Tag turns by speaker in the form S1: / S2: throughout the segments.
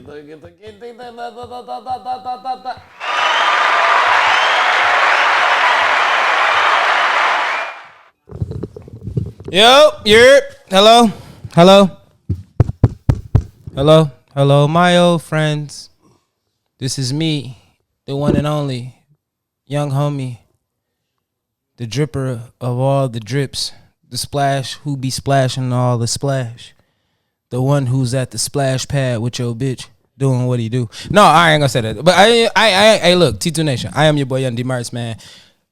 S1: Yo, hello, my old friends. This is me, the one and only, young homie, the dripper of all the drips, the splash who be splashing all the splash, the one who's at the splash pad with your bitch doing what he do. No, I ain't gonna say that. But hey, look, T2 Nation, I am your boy Young D Mertz, man.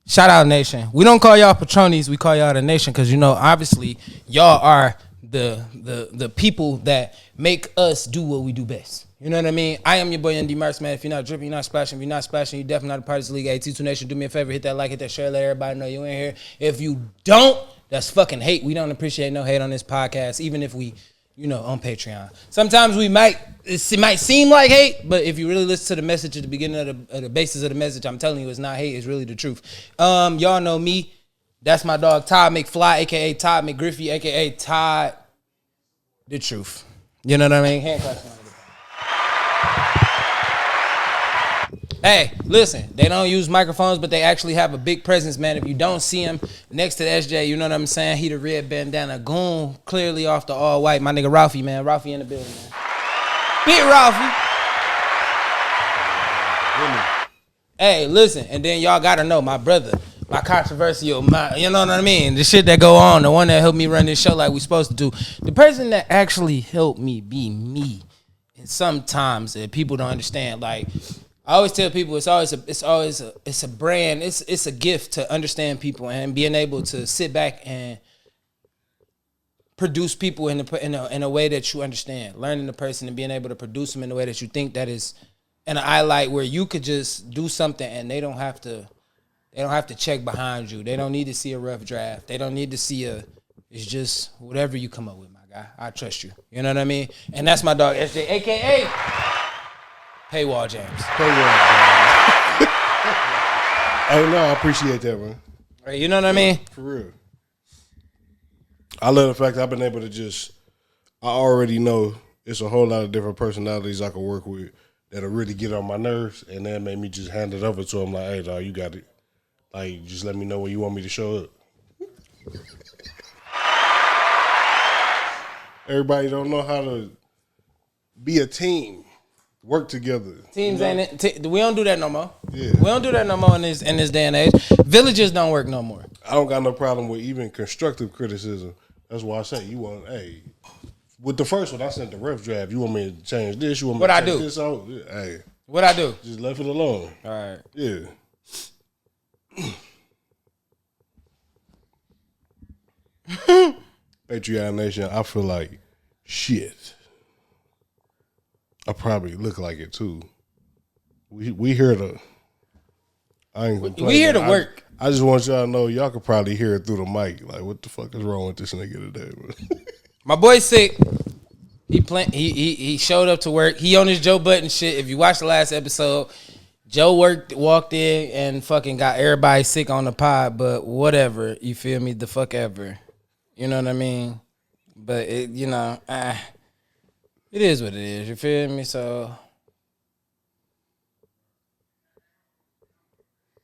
S1: Shout out Nation. We don't call y'all Patronis, we call y'all the Nation because obviously y'all are the people that make us do what we do best. You know what I mean? I am your boy Young D Mertz, man. If you're not dripping, you're not splashing. If you're not splashing, you're definitely not a part of this league. Hey, T2 Nation, do me a favor, hit that like, hit that share, let everybody know you in here. If you don't, that's fucking hate. We don't appreciate no hate on this podcast, even if we on Patreon. Sometimes it might seem like hate, but if you really listen to the message at the beginning of the basis of the message, I'm telling you, it's not hate, it's really the truth. Y'all know me. That's my dog, Todd McFly, a.k.a. Todd McGriffey, a.k.a. Todd the Truth. You know what I mean? Handcuffs. Hey, listen, they don't use microphones, but they actually have a big presence, man. If you don't see him next to the SJ, you know what I'm saying? He the red bandana goon, clearly off the all white. My nigga Ralphie, man. Ralphie in the building, man. Big Ralphie. Hey, listen, and then y'all gotta know my brother, my controversial, you know what I mean? The shit that go on, the one that helped me run this show like we supposed to do. The person that actually helped me be me. And sometimes people don't understand, like, I always tell people it's a brand. It's a gift to understand people and being able to sit back and produce people in a way that you understand. Learning the person and being able to produce them in a way that you think that is an highlight where you could just do something and they don't have to check behind you. They don't need to see a rough draft. They don't need to see it's just whatever you come up with, my guy. I trust you. You know what I mean? And that's my dog SJ, aka Paywall James.
S2: Hey, no, I appreciate that, man.
S1: Right, you know what I mean?
S2: For real. I love the fact that I've been able to I already know it's a whole lot of different personalities I can work with that'll really get on my nerves, and that made me just hand it over to them like, hey, dog, you got it. Like, just let me know when you want me to show up. Everybody don't know how to be a team. Work together.
S1: Teams ain't it. We don't do that no more.
S2: Yeah.
S1: We don't do that no more in this day and age. Villages don't work no more.
S2: I don't got no problem with even constructive criticism. That's why I say with the first one I sent the rough draft. You want me to change this? You want me to change this out? Hey.
S1: What I do?
S2: Just left it alone.
S1: All right.
S2: Yeah. Patreon Nation, I feel like shit. I probably look like it too. We here to. I ain't gonna.
S1: We here to work.
S2: I just want y'all to know y'all could probably hear it through the mic. Like, what the fuck is wrong with this nigga today?
S1: My boy's sick. He showed up to work. He on his Joe Budden shit. If you watched the last episode, Joe walked in and fucking got everybody sick on the pod. But whatever, you feel me? The fuck ever. You know what I mean? But it, it is what it is. You feel me? So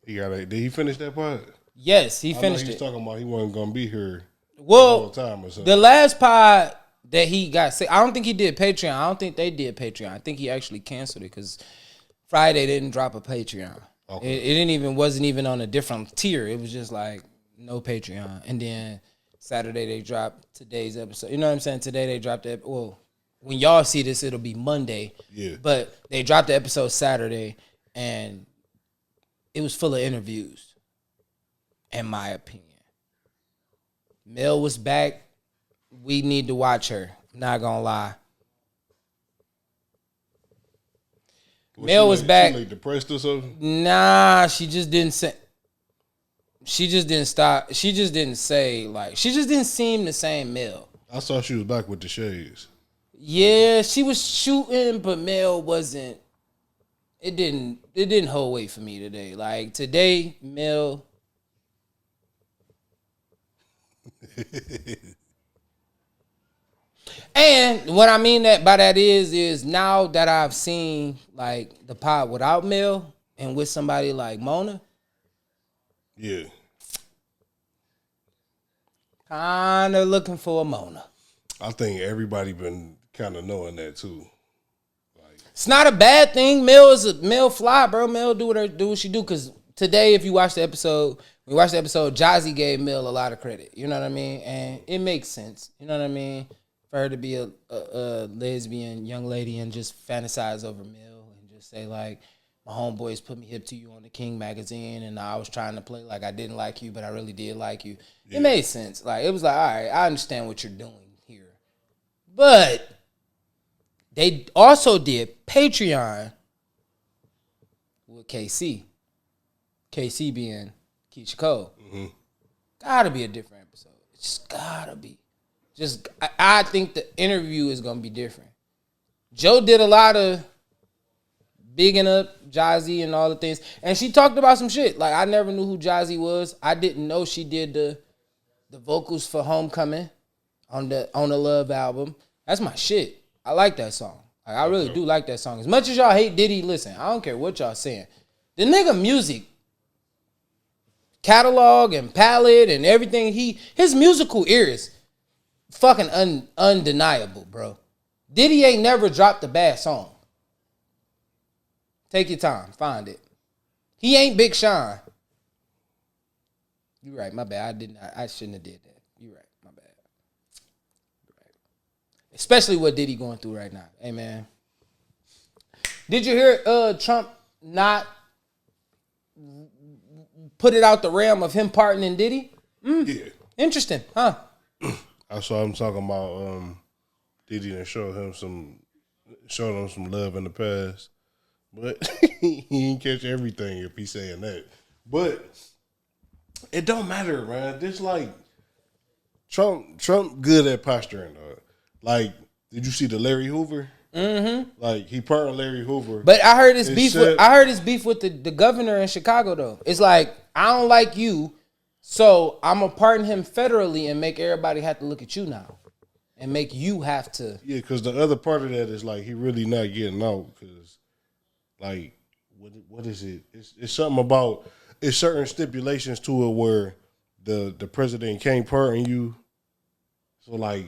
S2: did he finish that part?
S1: Yes, he finished it.
S2: He's talking about he wasn't gonna be here.
S1: Well,
S2: the time or something.
S1: The last pod that he got sick, I don't think he did Patreon. I don't think they did Patreon. I think he actually canceled it because Friday didn't drop a Patreon. Okay. It wasn't even on a different tier. It was just like no Patreon. And then Saturday they dropped today's episode. You know what I'm saying? Today they dropped it. Well, when y'all see this, it'll be Monday. Yeah. But they dropped the episode Saturday, and it was full of interviews, in my opinion. Mel was back. We need to watch her. Not gonna lie. Mel was back.
S2: She like depressed or something?
S1: Nah, she just didn't say. She just didn't stop. She just didn't say, like, she just didn't seem the same Mel.
S2: I saw she was back with the shades.
S1: Yeah, she was shooting, but Mel wasn't. It didn't hold weight for me today. Like, today, Mel. And what I mean by that is now that I've seen like the pod without Mel and with somebody like Mona,
S2: Yeah.
S1: kind of looking for a Mona.
S2: I think everybody been kind of knowing that too.
S1: It's not a bad thing. Mel fly, bro. Mel do what she do. Cause today, if you watch the episode, Jazzy gave Mel a lot of credit. You know what I mean? And it makes sense. You know what I mean? For her to be a lesbian young lady and just fantasize over Mel and just say like, my homeboys put me hip to you on the King magazine, and I was trying to play like I didn't like you, but I really did like you. Yeah. It made sense. Like it was like, all right, I understand what you're doing here, but they also did Patreon with KC. KC being Keisha Cole. Mm-hmm. Gotta be a different episode. It's just gotta be. I think the interview is gonna be different. Joe did a lot of bigging up Jazzy and all the things. And she talked about some shit. Like, I never knew who Jazzy was. I didn't know she did the vocals for Homecoming on the Love album. That's my shit. I like that song. Like, I really do like that song. As much as y'all hate Diddy, listen, I don't care what y'all saying. The nigga music, catalog and palette and everything, his musical ear is fucking undeniable, bro. Diddy ain't never dropped a bad song. Take your time. Find it. He ain't Big Sean. You right. My bad. I shouldn't have did that. You right. My bad. Right. Especially what Diddy going through right now. Hey, man. Did you hear Trump not put it out the realm of him pardoning Diddy?
S2: Yeah.
S1: Interesting, huh?
S2: I saw him talking about Diddy and showed him some love in the past. But he ain't catch everything if he's saying that. But it don't matter, man. This like Trump good at posturing. Like, did you see the Larry Hoover? Mm-hmm. Like he pardoned Larry Hoover.
S1: But I heard his beef. I heard his beef with the governor in Chicago though. It's like, I don't like you, so I'm gonna pardon him federally and make everybody have to look at you now, and make you have to.
S2: Yeah, because the other part of that is like he really not getting out because. Like, what is it? It's something about, it's certain stipulations to it where the president can't pardon you. So, like,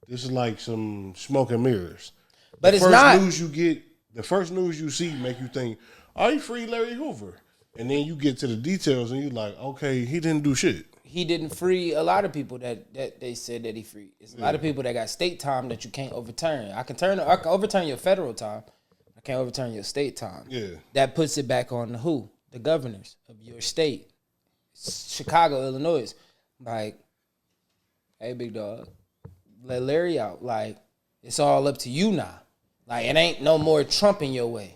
S2: this is like some smoke and mirrors.
S1: But it's not.
S2: The first news you see make you think, oh, he freed Larry Hoover. And then you get to the details and you're like, okay, he didn't do shit.
S1: He didn't free a lot of people that they said that he freed. It's a lot of people that got state time that you can't overturn. I can overturn your federal time. Can't overturn your state time. Yeah. That puts it back on the governors of your state. Chicago, Illinois. Like, hey, big dog, let Larry out. Like, it's all up to you now. Like, it ain't no more Trump in your way.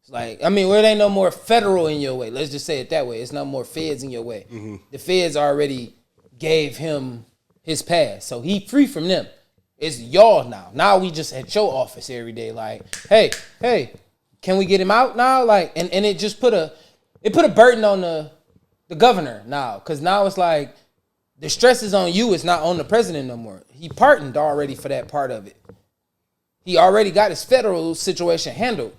S1: It's like, it ain't no more federal in your way. Let's just say it that way. It's no more feds in your way. Mm-hmm. The feds already gave him his pass. So he free from them. It's y'all now. Now we just at your office every day. Like, hey, can we get him out now? Like, and it just put a burden on the governor now, because now it's like the stress is on you. It's not on the president no more. He pardoned already for that part of it. He already got his federal situation handled.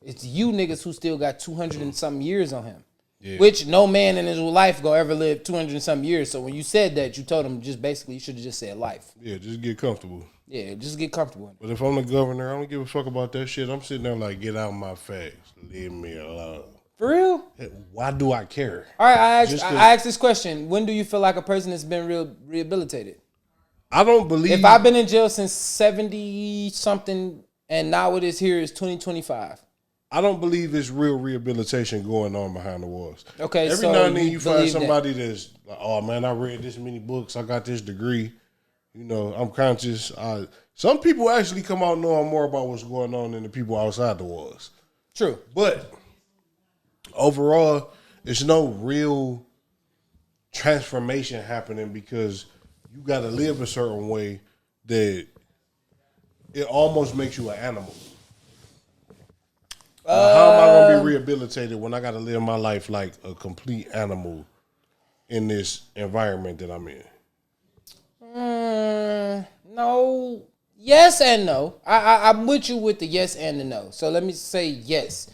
S1: It's you niggas who still got 200 and something years on him. Yeah. Which no man in his life gonna ever live 200 and some years. So when you said that, you told him just basically you should have just said life.
S2: Yeah, just get comfortable.
S1: Yeah, just get comfortable.
S2: But if I'm the governor, I don't give a fuck about that shit. I'm sitting there like, get out of my face. Leave me alone.
S1: For real?
S2: Why do I care?
S1: All right, I asked this question. When do you feel like a person has been rehabilitated?
S2: I don't believe.
S1: If I've been in jail since 70-something and now it is here is 2025.
S2: I don't believe there's real rehabilitation going on behind the walls.
S1: Okay,
S2: every now and then you find somebody that's like, oh man, I read this many books, I got this degree, you know, I'm conscious. Some people actually come out knowing more about what's going on than the people outside the walls.
S1: True.
S2: But overall, there's no real transformation happening because you got to live a certain way that it almost makes you an animal. How am I going to be rehabilitated when I got to live my life like a complete animal in this environment that I'm in?
S1: No. Yes and no. I'm with you with the yes and the no. So let me say yes.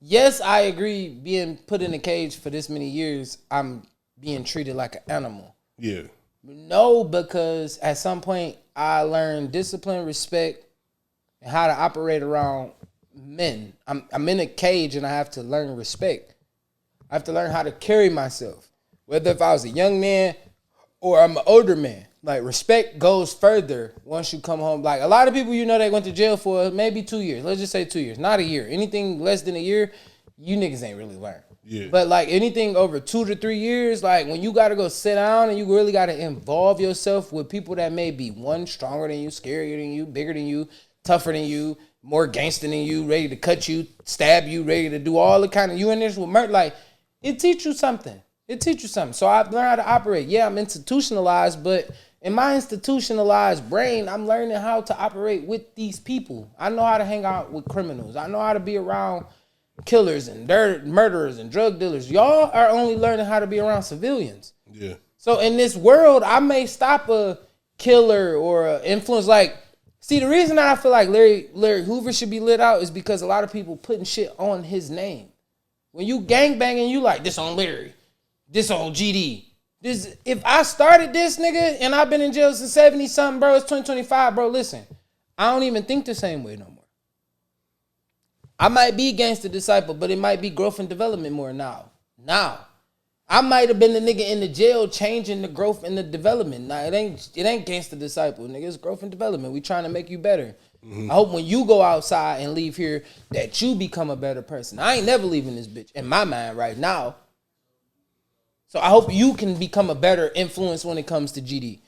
S1: Yes, I agree. Being put in a cage for this many years, I'm being treated like an animal.
S2: Yeah.
S1: No, because at some point I learned discipline, respect, and how to operate around men. I'm in a cage and I have to learn respect. I have to learn how to carry myself. Whether if I was a young man or I'm an older man. Like, respect goes further once you come home. Like, a lot of people, they went to jail for maybe 2 years. Let's just say 2 years. Not a year. Anything less than a year, you niggas ain't really learned.
S2: Yeah.
S1: But, like, anything over 2 to 3 years, like, when you got to go sit down and you really got to involve yourself with people that may be, one, stronger than you, scarier than you, bigger than you, tougher than you, more gangster than you, ready to cut you, stab you, ready to do all the kind of, you in this with murder. Like, it teach you something. So I've learned how to operate. Yeah, I'm institutionalized, but in my institutionalized brain, I'm learning how to operate with these people. I know how to hang out with criminals. I know how to be around killers and murderers and drug dealers. Y'all are only learning how to be around civilians.
S2: Yeah.
S1: So in this world, I may stop a killer or an influence. Like, see, the reason that I feel like Larry Hoover should be lit out is because a lot of people putting shit on his name. When you gangbanging, you like, this on Larry, this on GD. This, if I started this, nigga, and I've been in jail since 70-something, bro, it's 2025, bro, listen, I don't even think the same way no more. I might be gangster disciple, but it might be growth and development more now. I might have been the nigga in the jail changing the growth and the development. Now, it ain't gangster disciple, nigga, it's growth and development. We trying to make you better. Mm-hmm. I hope when you go outside and leave here that you become a better person. I ain't never leaving this bitch, in my mind right now. So I hope you can become a better influence when it comes to GD.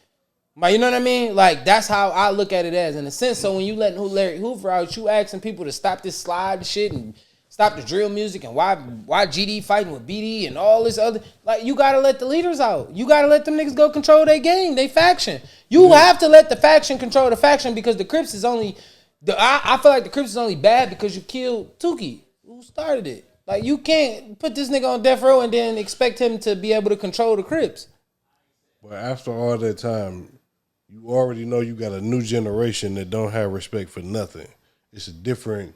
S1: But you know what I mean? Like, that's how I look at it as, in a sense. So when you letting Larry Hoover out, you asking people to stop this slide shit and stop the drill music and why GD fighting with BD and all this other. Like, you got to let the leaders out. You got to let them niggas go control their game, they faction. You have to let the faction control the faction because the Crips is only, I feel like the Crips is only bad because you killed Tukey, who started it. Like, you can't put this nigga on death row and then expect him to be able to control the Crips.
S2: But after all that time, you already know you got a new generation that don't have respect for nothing. It's a different,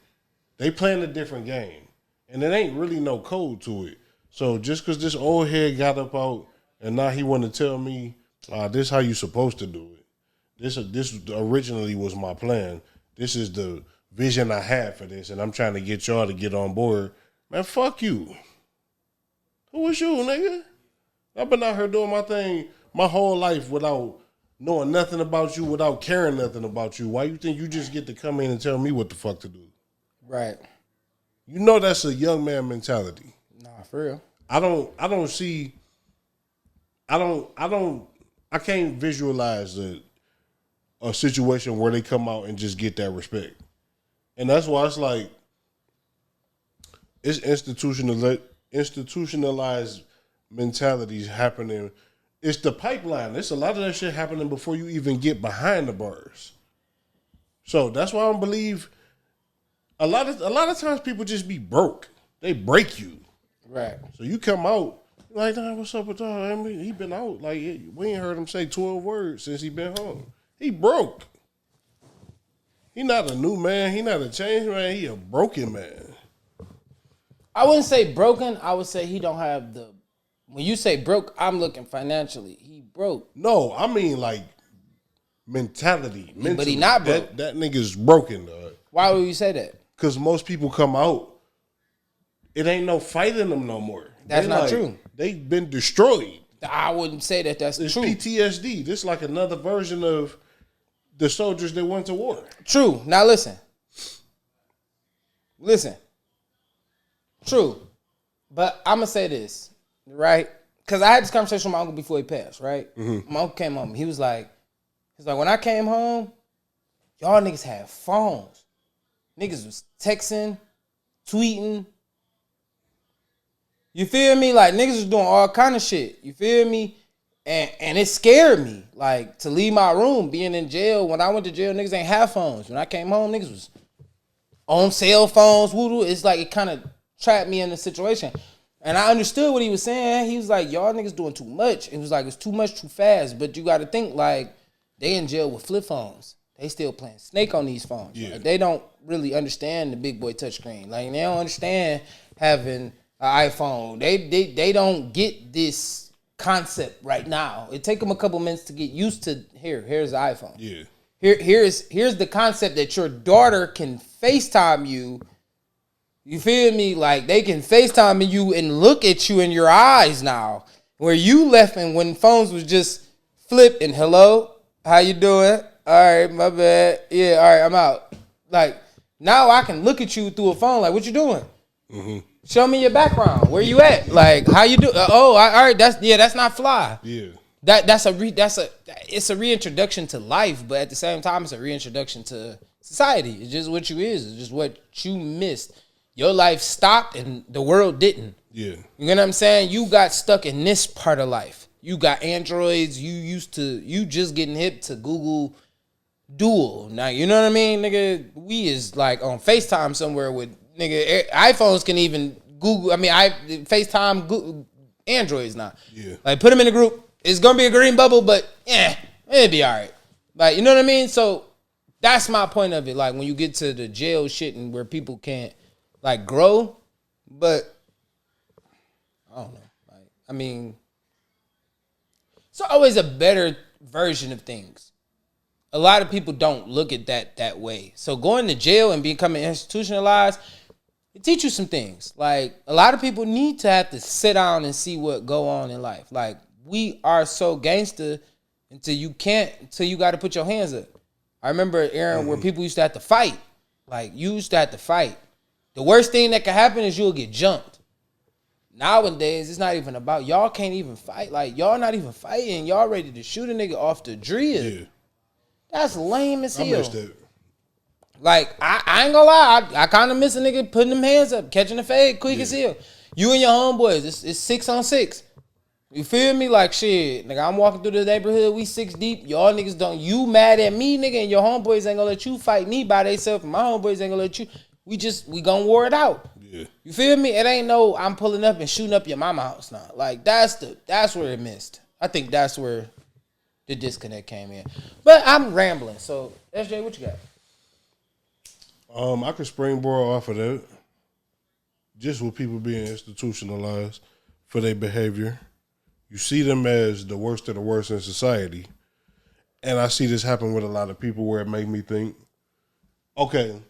S2: they playing a different game. And it ain't really no code to it. So just because this old head got up out and now he want to tell me, this how you supposed to do it. This originally was my plan. This is the vision I had for this, and I'm trying to get y'all to get on board. Man, fuck you. Who was you, nigga? I've been out here doing my thing my whole life without knowing nothing about you, without caring nothing about you. Why you think you just get to come in and tell me what the fuck to do?
S1: Right.
S2: You know that's a young man mentality.
S1: Nah, for real.
S2: I can't visualize a situation where they come out and just get that respect. And that's why it's like, it's institutionalized mentalities happening. It's the pipeline. There's a lot of that shit happening before you even get behind the bars. So that's why I don't believe a lot of times people just be broke. They break you.
S1: Right.
S2: So you come out like, nah, what's up with y'all? I mean, he been out. Like, we ain't heard him say 12 words since he been home. He broke. He not a new man. He not a changed man. He a broken man.
S1: I wouldn't say broken. I would say he don't have the. When you say broke, I'm looking financially. He broke.
S2: No, I mean like mentality.
S1: Yeah, but he not broke.
S2: That nigga's broken, dog.
S1: Why would you say that?
S2: Because most people come out, it ain't no fight in them no more.
S1: That's not true.
S2: They've been destroyed.
S1: I wouldn't say that that's
S2: it's
S1: true.
S2: PTSD. This is like another version of the soldiers that went to war.
S1: True. Now listen. True. But I'm going to say this, right? Because I had this conversation with my uncle before he passed, right? Mm-hmm. My uncle came home. He was like, when I came home, y'all niggas had phones. Niggas was texting, tweeting. You feel me? Like, niggas was doing all kind of shit. You feel me? And it scared me, like, to leave my room, being in jail. When I went to jail, niggas ain't have phones. When I came home, niggas was on cell phones, woo-doo. It's like it kind of trapped me in the situation. And I understood what he was saying. He was like, y'all niggas doing too much. It was like, it's too much too fast. But you got to think, like, they in jail with flip phones. they still playing Snake on these phones.
S2: Yeah.
S1: Like, they don't really understand the big boy touchscreen. Like, they don't understand having an iPhone. They don't get this concept right now. It take them a couple minutes to get used to. Here's the iPhone.
S2: Yeah.
S1: Here's the concept that your daughter can FaceTime you. You feel me? Like, they can FaceTime you and look at you in your eyes now. Where you left and when phones was just flip and hello, how you doing? All right, my bad. Yeah, all right, I'm out. Like, now I can look at you through a phone. Like, what you doing? Mm-hmm. Show me your background. Where you at? Like, how you do? All right. That's not fly.
S2: Yeah.
S1: It's a reintroduction to life, but at the same time, it's a reintroduction to society. It's just what you is. It's just what you missed. Your life stopped and the world didn't.
S2: Yeah.
S1: You know what I'm saying? You got stuck in this part of life. You got Androids. You just getting hip to Google Dual. Now, you know what I mean? Nigga, we is like on FaceTime somewhere with, nigga, iPhones can even Google. I mean, FaceTime Google, Androids now.
S2: Yeah.
S1: Like, put them in a group. It's going to be a green bubble, but it'll be all right. Like, you know what I mean? So that's my point of it. Like, when you get to the jail shit and where people can't, like, grow, but I don't know. Like, I mean, it's always a better version of things. A lot of people don't look at that way. So going to jail and becoming institutionalized, it teach you some things. Like, a lot of people need to have to sit down and see what go on in life. Like, we are so gangster until you got to put your hands up. I remember, Aaron, where people used to have to fight. Like, you used to have to fight. The worst thing that could happen is you'll get jumped. Nowadays, it's not even about, y'all can't even fight. Like, y'all not even fighting. Y'all ready to shoot a nigga off the drill. Yeah. That's lame as hell. I missed that. Like, I ain't gonna lie. I kind of miss a nigga putting them hands up, catching the fade quick as hell. You and your homeboys, it's 6 on 6. You feel me? Like, shit, nigga, I'm walking through the neighborhood, we 6 deep. Y'all niggas don't, you mad at me, nigga, and your homeboys ain't gonna let you fight me by themselves, and my homeboys ain't gonna let you. We gonna war it out. Yeah. You feel me? It ain't no I'm pulling up and shooting up your mama house now. Like, that's where it missed. I think that's where the disconnect came in. But I'm rambling. So, SJ, what you got?
S2: I could springboard off of that. Just with people being institutionalized for their behavior. You see them as the worst of the worst in society. And I see this happen with a lot of people where it made me think, okay,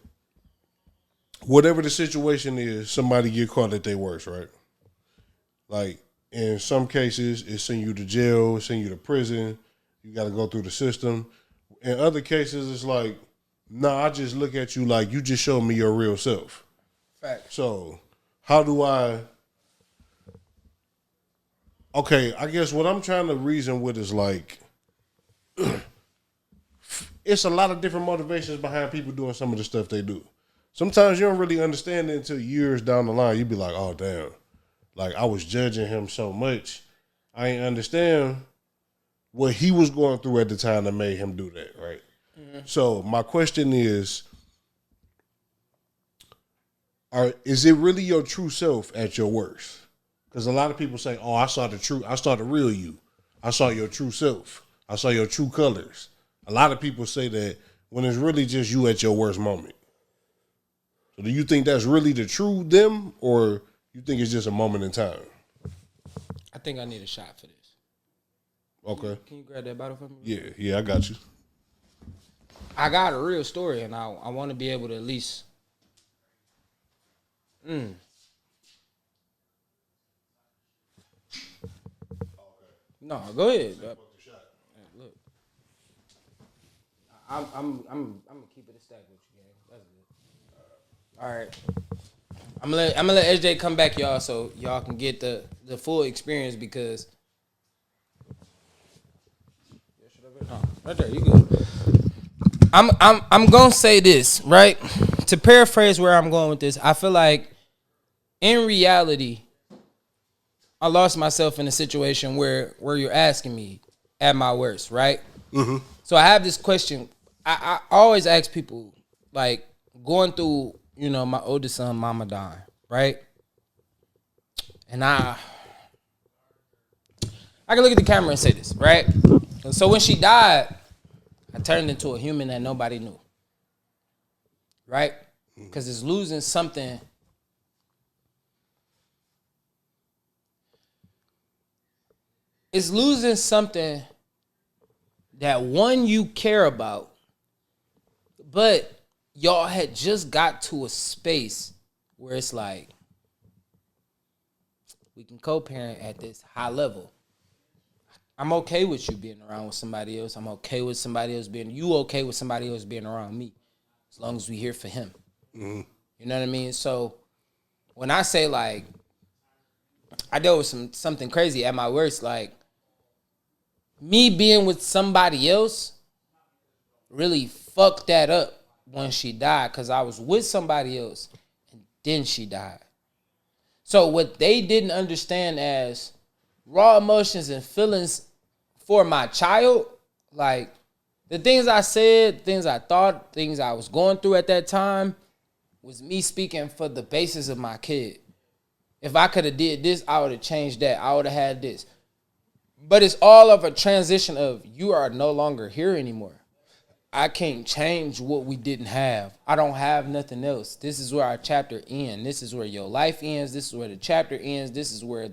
S2: whatever the situation is, somebody get caught at their worst, right? Like, in some cases, it send you to jail, it send you to prison. You got to go through the system. In other cases, it's like, nah, I just look at you like you just showed me your real self.
S1: Fact.
S2: So, how do I... Okay, I guess what I'm trying to reason with is like, it's a lot of different motivations behind people doing some of the stuff they do. Sometimes you don't really understand it until years down the line. You be like, oh, damn. Like, I was judging him so much. I ain't understand what he was going through at the time that made him do that, right? Mm-hmm. So my question is it really your true self at your worst? Because a lot of people say, oh, I saw the real you. I saw your true self. I saw your true colors. A lot of people say that when it's really just you at your worst moment. So do you think that's really the true them, or you think it's just a moment in time?
S1: I think I need a shot for this.
S2: Okay.
S1: Can you grab that bottle for me?
S2: Yeah, I got you.
S1: I got a real story, and I want to be able to at least... No, go ahead. Look, I'm gonna keep it a stack with you, gang. That's good. All right, I'm gonna let SJ come back, y'all, so y'all can get the full experience because. Oh, right there, you good. I'm gonna say this, right? To paraphrase where I'm going with this, I feel like in reality, I lost myself in a situation where you're asking me at my worst, right? Mm-hmm. So I have this question. I always ask people, like, going through, my oldest son, mama dying, right? And I can look at the camera and say this, right? And so when she died, I turned into a human that nobody knew. Right? Because it's losing something. It's losing something that one you care about, but y'all had just got to a space where it's like we can co-parent at this high level. I'm okay with you being around with somebody else. I'm okay with somebody else being you okay with somebody else being around me, as long as we here for him. You know what I mean? So when I say like I dealt with something crazy at my worst, like me being with somebody else really fucked that up when she died, because I was with somebody else and then she died. So what they didn't understand as raw emotions and feelings for my child, like the things I said, things I thought, things I was going through at that time, was me speaking for the basis of my kid. If I could have did this, I would have changed that. I would have had this. But it's all of a transition of you are no longer here anymore. I can't change what we didn't have. I don't have nothing else. This is where our chapter ends. This is where your life ends. This is where the chapter ends. This is where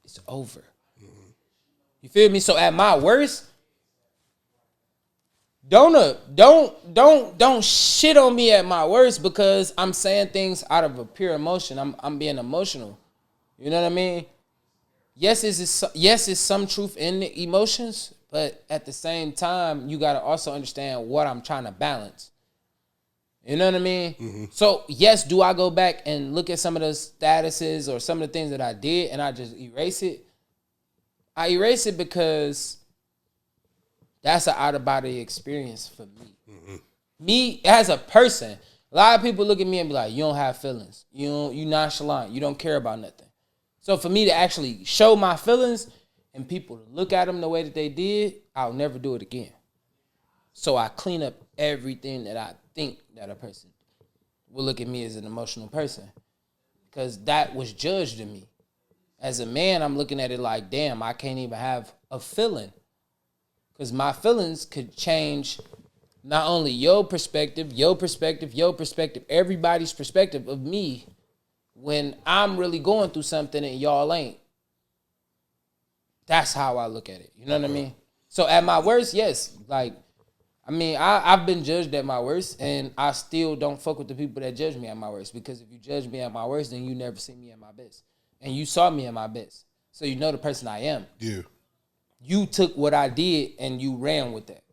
S1: it's over. You feel me? So at my worst, don't shit on me at my worst because I'm saying things out of a pure emotion. I'm being emotional. You know what I mean? Yes, it's some truth in the emotions, but at the same time, you gotta also understand what I'm trying to balance. You know what I mean? So yes, do I go back and look at some of the statuses or some of the things that I did and I just erase it? I erase it because that's an out of body experience for me. Me as a person, a lot of people look at me and be like, "You don't have feelings. You nonchalant. You don't care about nothing." So for me to actually show my feelings and people to look at them the way that they did, I'll never do it again. So I clean up everything that I think that a person will look at me as an emotional person, because that was judged in me. As a man, I'm looking at it like, damn, I can't even have a feeling, because my feelings could change not only your perspective, everybody's perspective of me when I'm really going through something and y'all ain't. That's how I look at it. You know what I mean? So at my worst, yes. Like, I mean, I've been judged at my worst, and I still don't fuck with the people that judge me at my worst, because if you judge me at my worst, then you never see me at my best. And you saw me at my best. So you know the person I am.
S2: Yeah.
S1: You took what I did and you ran with that.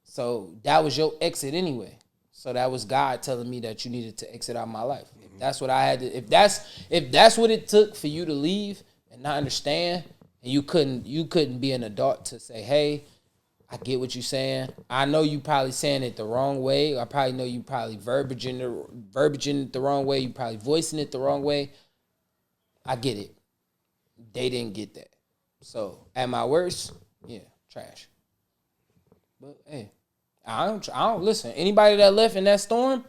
S1: So that was your exit anyway. So that was God telling me that you needed to exit out of my life. If that's what I had to, if that's what it took for you to leave and not understand, and you couldn't be an adult to say, hey, I get what you're saying. I know you probably saying it the wrong way. I probably know you probably verbiaging it the wrong way. You probably voicing it the wrong way. I get it. They didn't get that. So at my worst, yeah, trash. But hey, I don't listen. Anybody that left in that storm,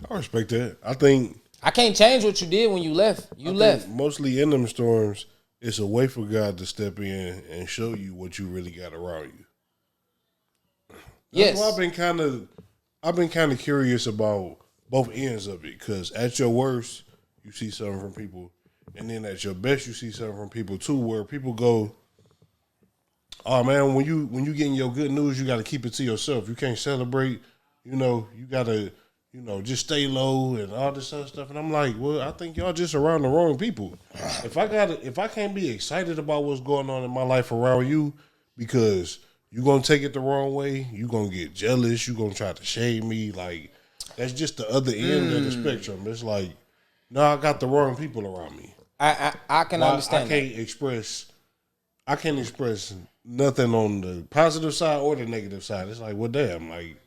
S2: I respect that. I think
S1: I can't change what you did when you left. You left.
S2: mostly in them storms, it's a way for God to step in and show you what you really got around you. That's
S1: Yes.
S2: why I've been kind of curious about both ends of it, because at your worst, you see something from people, and then at your best, you see something from people too, where people go, "Oh man, when you getting your good news, you got to keep it to yourself. You can't celebrate. You gotta, just stay low and all this other stuff." And I'm like, well, I think y'all just around the wrong people. If I can't be excited about what's going on in my life around you, because you gonna take it the wrong way, you gonna get jealous, you gonna try to shame me. Like, that's just the other end of the spectrum. It's like, no, I got the wrong people around me.
S1: I can understand.
S2: I can't express nothing on the positive side or the negative side. It's like, well, damn, like,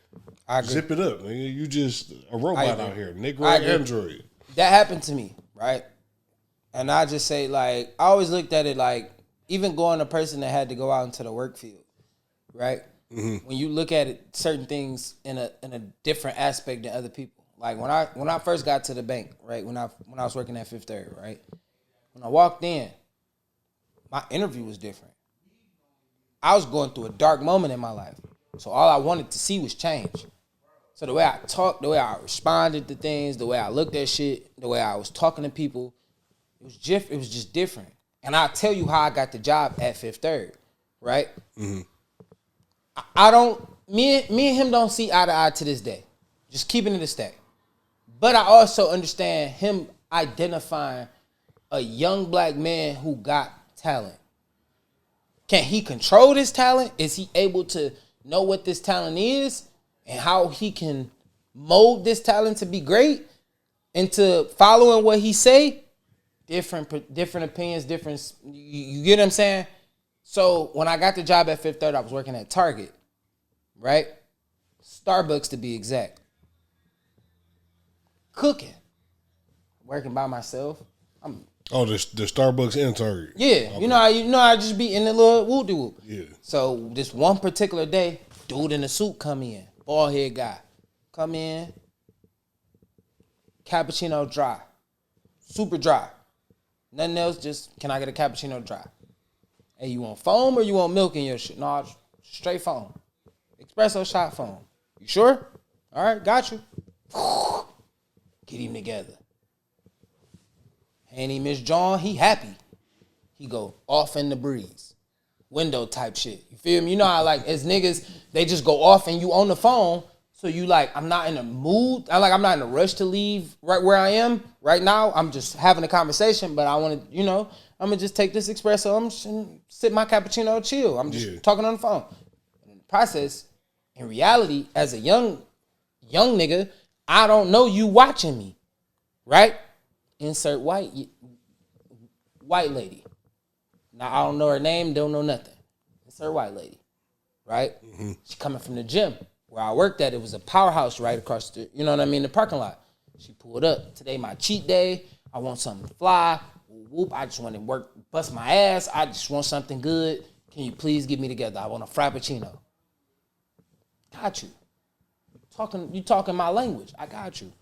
S1: I agree.
S2: zip it up, nigga. You just a robot out here, Negro Android.
S1: That happened to me, right? And I just say, like, I always looked at it like, even going a person that had to go out into the work field, right? Mm-hmm. When you look at it, certain things in a different aspect than other people. Like when I first got to the bank, right? When I was working at Fifth Third, right? When I walked in, my interview was different. I was going through a dark moment in my life. So all I wanted to see was change. So the way I talked, the way I responded to things, the way I looked at shit, the way I was talking to people, it was just different. And I'll tell you how I got the job at Fifth Third, right? Mm-hmm. I don't, me and him don't see eye to eye to this day. Just keeping it a stack. But I also understand him identifying a young black man who got talent. Can he control this talent? Is he able to know what this talent is and how he can mold this talent to be great into following what he say? Different opinions, different. You get what I'm saying? So when I got the job at Fifth Third, I was working at Target, right? Starbucks to be exact. Cooking, working by myself.
S2: The Starbucks in Target.
S1: Yeah, okay. I just be in the little whoop-de whoop.
S2: Yeah.
S1: So this one particular day, dude in a suit come in, bald head guy, come in, cappuccino dry, super dry, nothing else. Just can I get a cappuccino dry? Hey, you want foam or you want milk in your shit? No, straight foam, espresso shot foam. You sure? All right, got you. Get him together. Hand him Miss John, he happy. He go off in the breeze. Window type shit. You feel me? You know how like as niggas, they just go off and you on the phone. So you like, I'm not in a mood. I'm not in a rush to leave right where I am right now. I'm just having a conversation, but I want to, I'm going to just take this espresso. I'm just sip my cappuccino, chill. I'm just talking on the phone. In the process, in reality, as a young nigga, I don't know you watching me, right? Insert white lady. Now, I don't know her name, don't know nothing. Insert white lady, right? Mm-hmm. She coming from the gym where I worked at. It was a powerhouse right across the, the parking lot. She pulled up. Today, my cheat day. I want something to fly. Whoop, I just want to work, bust my ass. I just want something good. Can you please get me together? I want a frappuccino. Got you. You talking my language. I got you.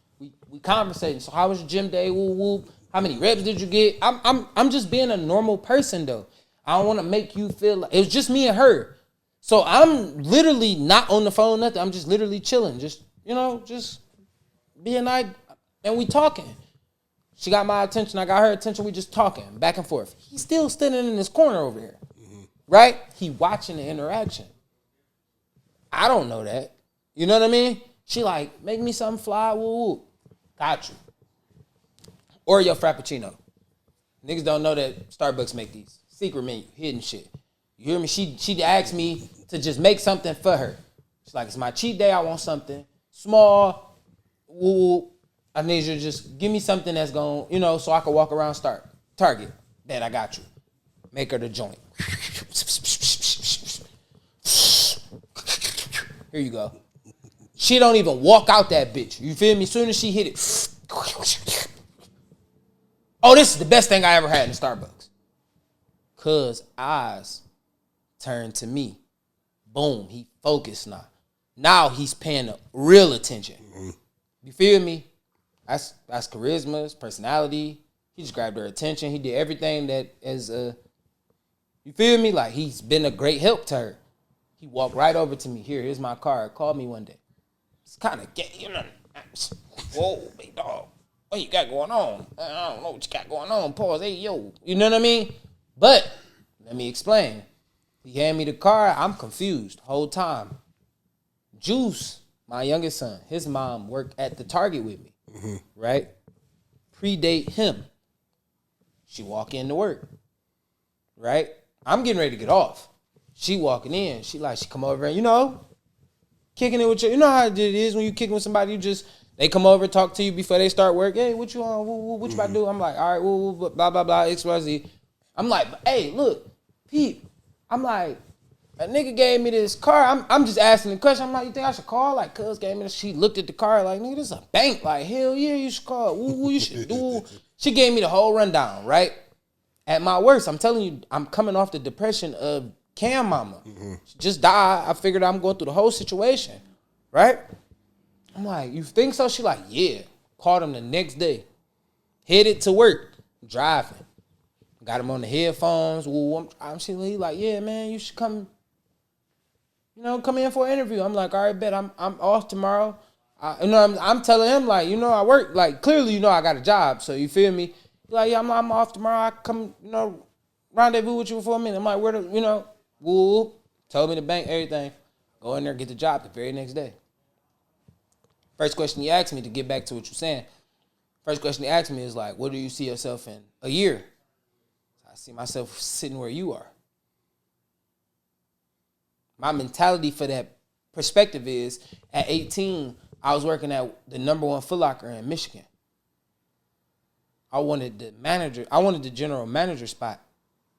S1: We conversating. So how was your gym day? Whoop whoop. How many reps did you get? I'm just being a normal person though. I don't want to make you feel like it was just me and her. So I'm literally not on the phone, nothing. I'm just literally chilling. Just being like, and we talking. She got my attention. I got her attention. We just talking back and forth. He's still standing in this corner over here, right? He watching the interaction. I don't know that. You know what I mean? She like, make me something fly, woo woo. Got you. Or your frappuccino. Niggas don't know that Starbucks make these. Secret menu, hidden shit. You hear me? She asked me to just make something for her. She's like, it's my cheat day, I want something small, woo woo. I need you to just give me something that's going, so I can walk around Target. Bet I got you. Make her the joint. Here you go. She don't even walk out that bitch. You feel me? As soon as she hit it. Oh, this is the best thing I ever had in Starbucks. Cuz eyes turned to me. Boom. He focused now. Now he's paying real attention. Mm-hmm. You feel me? That's charisma, it's personality. He just grabbed her attention. He did everything that is you feel me? Like he's been a great help to her. He walked right over to me. Here's my card. Call me one day. It's kind of gay, Whoa, big dog. What you got going on? I don't know what you got going on. Pause. Hey, yo. You know what I mean? But let me explain. He handed me the card. I'm confused the whole time. Juice, my youngest son, his mom worked at the Target with me, right? Predate him. She walk in to work, right? I'm getting ready to get off. She walking in. She come over and, kicking it with you. You know how it is when you kicking with somebody, they come over, talk to you before they start work. Hey, what you on? What you about to do? I'm like, all right, blah, blah, blah, XYZ. I'm like, hey, look, Pete. I'm like, a nigga gave me this car. I'm just asking the question. I'm like, you think I should call? Like, cuz gave me this. She looked at the car like, nigga, this is a bank. Like, hell yeah, you should call. Woo, you should do. She gave me the whole rundown, right? At my worst, I'm telling you, I'm coming off the depression of Cam Mama. She just died. I figured I'm going through the whole situation, right? I'm like, you think so? She like, yeah. Called him the next day. Headed to work. Driving. Got him on the headphones. He like, yeah, man, you should come come in for an interview. I'm like, all right, bet I'm off tomorrow. I'm telling him like, I work. Like clearly, I got a job. So you feel me? He's like, yeah, I'm off tomorrow. I come, rendezvous with you for a minute. I'm like, where the, woo. Told me to bank everything. Go in there, get the job the very next day. First question he asked me, to get back to what you're saying. First question he asked me is like, what do you see yourself in a year? I see myself sitting where you are. My mentality for that perspective is, at 18, I was working at the number one Foot Locker in Michigan. I wanted the general manager spot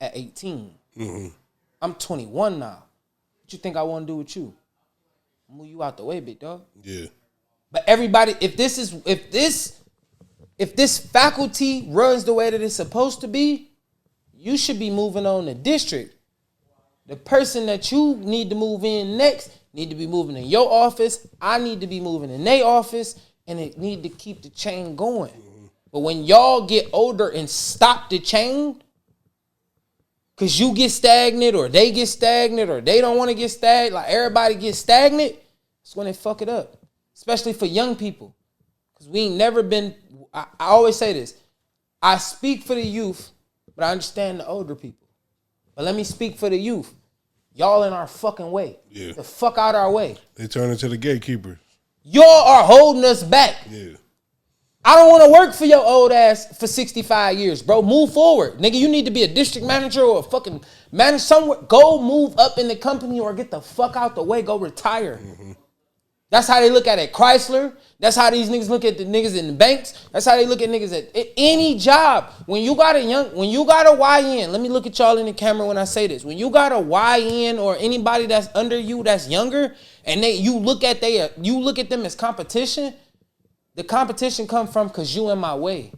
S1: at 18. Mm-hmm. I'm 21 now. What you think I want to do with you? Move you out the way, big dog.
S2: Yeah.
S1: But everybody, if this faculty runs the way that it's supposed to be, you should be moving on the district. The person that you need to move in next need to be moving in your office. I need to be moving in their office, and it need to keep the chain going. Mm-hmm. But when y'all get older and stop the chain, because you get stagnant or they get stagnant or they don't want to get stagnant, like everybody gets stagnant, that's when they fuck it up. Especially for young people. Because we ain't never been, I always say this, I speak for the youth, but I understand the older people. But let me speak for the youth. Y'all in our fucking way. Yeah. The fuck out our way.
S2: They turn into the gatekeepers.
S1: Y'all are holding us back.
S2: Yeah.
S1: I don't want to work for your old ass for 65 years, bro. Move forward. Nigga, you need to be a district manager or a fucking manager somewhere. Go move up in the company or get the fuck out the way. Go retire. Mm-hmm. That's how they look at it. Chrysler. That's how these niggas look at the niggas in the banks. That's how they look at niggas at any job. When you got a YN, let me look at y'all in the camera when I say this. When you got a YN or anybody that's under you that's younger, and you look at them as competition, the competition come from because you in my way.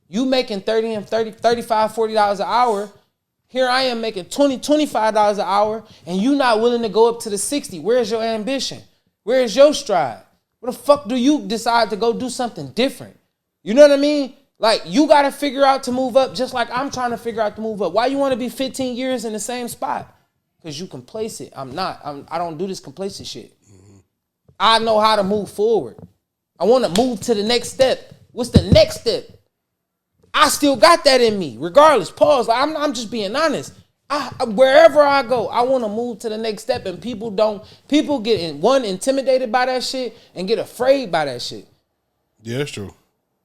S1: You making $35, $40 an hour. Here I am making $20, $25 an hour, and you not willing to go up to the 60. Where's your ambition? Where is your stride? Where the fuck do you decide to go do something different? You know what I mean? Like, you got to figure out to move up just like I'm trying to figure out to move up. Why you want to be 15 years in the same spot? Because you complacent. I'm not. I don't do this complacent shit. Mm-hmm. I know how to move forward. I want to move to the next step. What's the next step? I still got that in me, regardless. Pause. Like, I'm just being honest. Wherever I go, I want to move to the next step, and people get intimidated by that shit and get afraid by that shit.
S2: Yeah, that's true.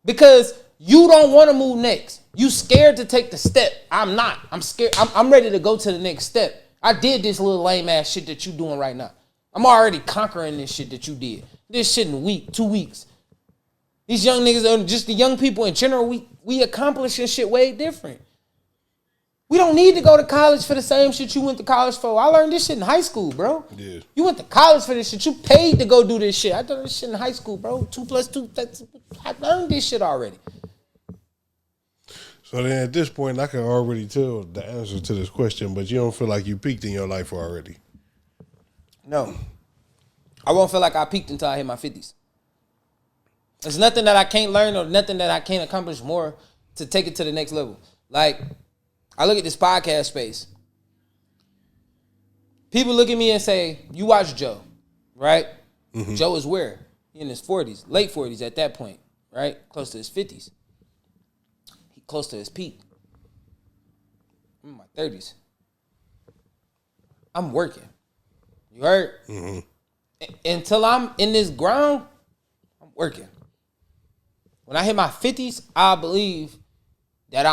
S1: Because you don't want to move next. You scared to take the step. I'm not. I'm scared. I'm ready to go to the next step. I did this little lame ass shit that you doing right now. I'm already conquering this shit that you did. This shit in a week, 2 weeks. These young niggas, just the young people in general, we accomplishing shit way different. We don't need to go to college for the same shit you went to college for. I learned this shit in high school, bro. Yeah. You went to college for this shit. You paid to go do this shit. I done this shit in high school, bro. 2 + 2. I learned this shit already.
S2: So then at this point, I can already tell the answer to this question, but you don't feel like you peaked in your life already?
S1: No. I won't feel like I peaked until I hit my 50s. There's nothing that I can't learn or nothing that I can't accomplish more to take it to the next level. Like, I look at this podcast space. People look at me and say, you watch Joe, right? Mm-hmm. Joe is where? He in his 40s, late 40s at that point, right? Close to his 50s. He close to his peak. I'm in my 30s. I'm working. You heard? Mm-hmm. Until I'm in this ground, I'm working. When I hit my 50s, I believe that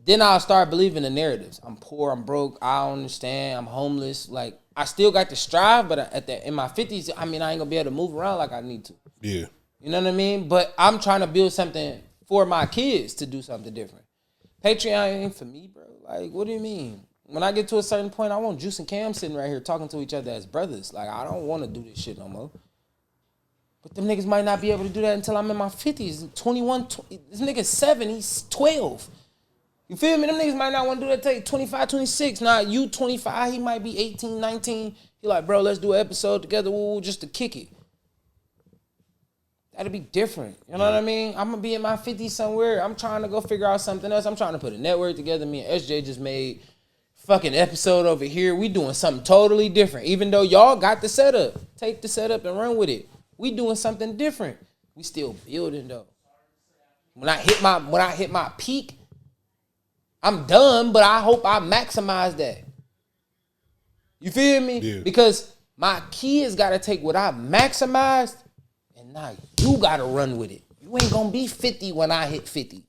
S1: then I'll start believing the narratives. I'm poor, I'm broke, I don't understand, I'm homeless. Like, I still got to strive, but in my 50s, I ain't gonna be able to move around like I need to. Yeah. You know what I mean? But I'm trying to build something for my kids to do something different. Patreon ain't for me, bro. Like, what do you mean? When I get to a certain point, I want Juice and Cam sitting right here talking to each other as brothers. Like, I don't want to do this shit no more. But them niggas might not be able to do that until I'm in my 50s. 21, this nigga's 7, he's 12. You feel me? Them niggas might not want to do that till 25, 26. Now, you 25, he might be 18, 19. He like, bro, let's do an episode together, just to kick it. That'll be different. You know what I mean? I'm going to be in my 50s somewhere. I'm trying to go figure out something else. I'm trying to put a network together. Me and SJ just made fucking episode over here. We doing something totally different. Even though y'all got the setup. Take the setup and run with it. We doing something different. We still building though. When I hit my peak, I'm done, but I hope I maximize that. You feel me?
S2: Yeah.
S1: Because my kids gotta take what I maximized, and now you gotta run with it. You ain't gonna be 50 when I hit 50.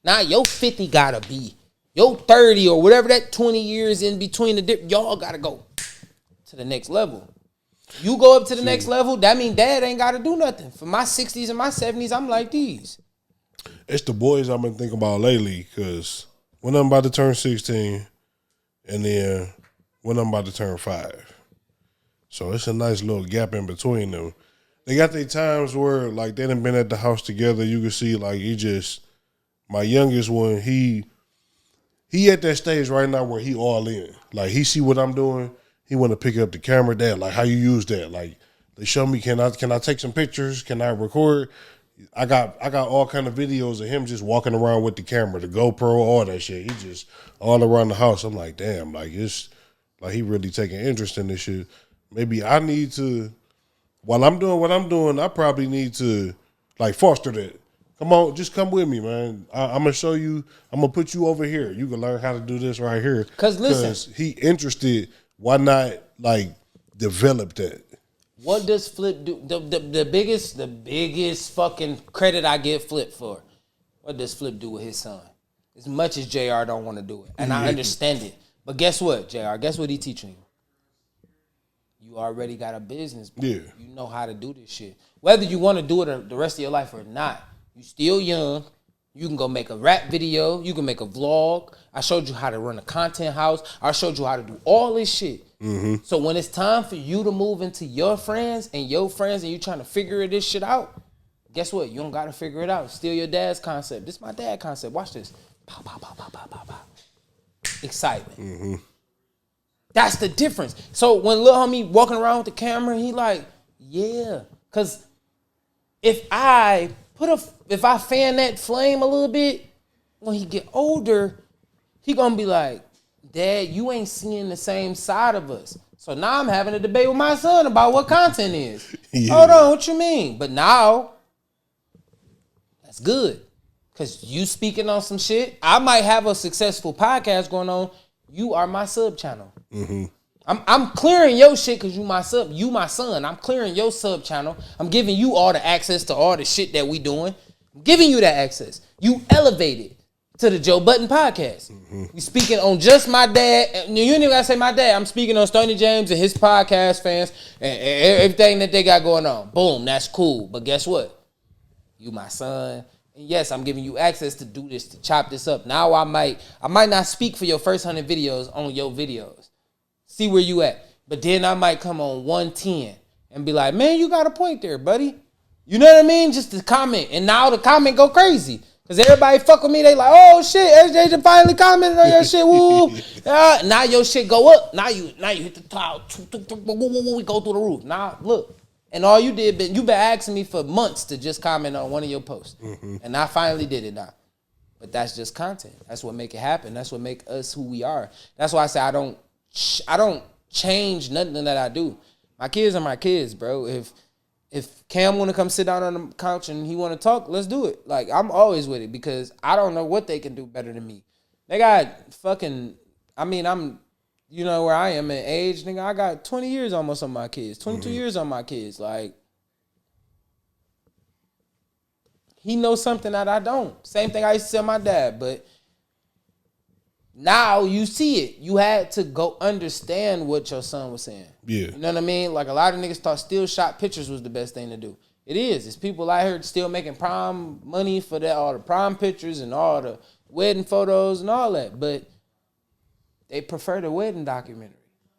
S1: Now your 50 gotta be your 30 or whatever that 20 years in between the dip. Y'all gotta go to the next level. You go up to the next level, that mean dad ain't gotta do nothing. For my 60s and my 70s, I'm like these.
S2: It's the boys I've been thinking about lately, because when I'm about to turn 16, and then when I'm about to turn 5. So it's a nice little gap in between them. They got their times where, like, they done been at the house together. You can see, like, my youngest one, he at that stage right now where he all in. Like, he see what I'm doing. He want to pick up the camera. Dad, like, how you use that? Like, they show me, can I take some pictures? Can I record? I got all kind of videos of him just walking around with the camera, the GoPro, all that shit. He just all around the house. I'm like, damn, like, it's like he really taking interest in this shit. Maybe I need to, while I'm doing what I'm doing, I probably need to, like, foster that. Come on, just come with me, man. I'm going to show you, I'm going to put you over here. You can learn how to do this right here.
S1: Because listen.
S2: He interested, why not, like, develop that?
S1: What does Flip do? The biggest fucking credit I give Flip for. What does Flip do with his son? As much as JR don't want to do it. And I understand it. But guess what, JR? Guess what he teaching you? You already got a business, bro.
S2: Yeah.
S1: You know how to do this shit. Whether you want to do it the rest of your life or not, you still young. You can go make a rap video. You can make a vlog. I showed you how to run a content house. I showed you how to do all this shit. Mm-hmm. So when it's time for you to move into your friends and you trying to figure this shit out, guess what? You don't got to figure it out. It's still your dad's concept. This is my dad's concept. Watch this. Pow, pow, pow, pow, pow, pow, pow. Excitement. Mm-hmm. That's the difference. So when little homie walking around with the camera, he like, yeah. Because if I fan that flame a little bit, when he get older, he gonna be like, Dad, you ain't seeing the same side of us. So now I'm having a debate with my son about what content is. Yeah. Hold on, what you mean? But now, that's good. Because you speaking on some shit. I might have a successful podcast going on. You are my sub channel. Mm-hmm. I'm clearing your shit because you my son. I'm clearing your sub channel. I'm giving you all the access to all the shit that we doing. I'm giving you that access. You elevated to the Joe Budden podcast. Mm-hmm. We speaking on just my dad. You ain't even gotta say my dad. I'm speaking on Stoney James and his podcast fans and everything that they got going on. Boom, that's cool. But guess what? You my son. And yes, I'm giving you access to do this, to chop this up. Now I might not speak for your first 100 videos on your videos. See where you at. But then I might come on 110 and be like, man, you got a point there, buddy. You know what I mean? Just to comment. And now the comment go crazy. Because everybody fuck with me. They like, oh, shit, SJ just finally commented on your shit. Woo. Now your shit go up. Now you hit the top. We go through the roof. Now, look. And all you did, you've been asking me for months to just comment on one of your posts. Mm-hmm. And I finally did it now. But that's just content. That's what make it happen. That's what make us who we are. That's why I say I don't change nothing that I do. My kids are my kids, bro. If Cam want to come sit down on the couch and he want to talk, let's do it. Like, I'm always with it because I don't know what they can do better than me. They got fucking, I'm, you know where I am in age, nigga. I got 20 years almost on my kids, 22 years on my kids. Like, he knows something that I don't. Same thing I used to tell my dad, but now you see it. You had to go understand what your son was saying. Yeah. You know what I mean? Like, a lot of niggas thought still shot pictures was the best thing to do. It is. It's people out here still making prom money for that, all the prom pictures and all the wedding photos and all that. But they prefer the wedding documentary.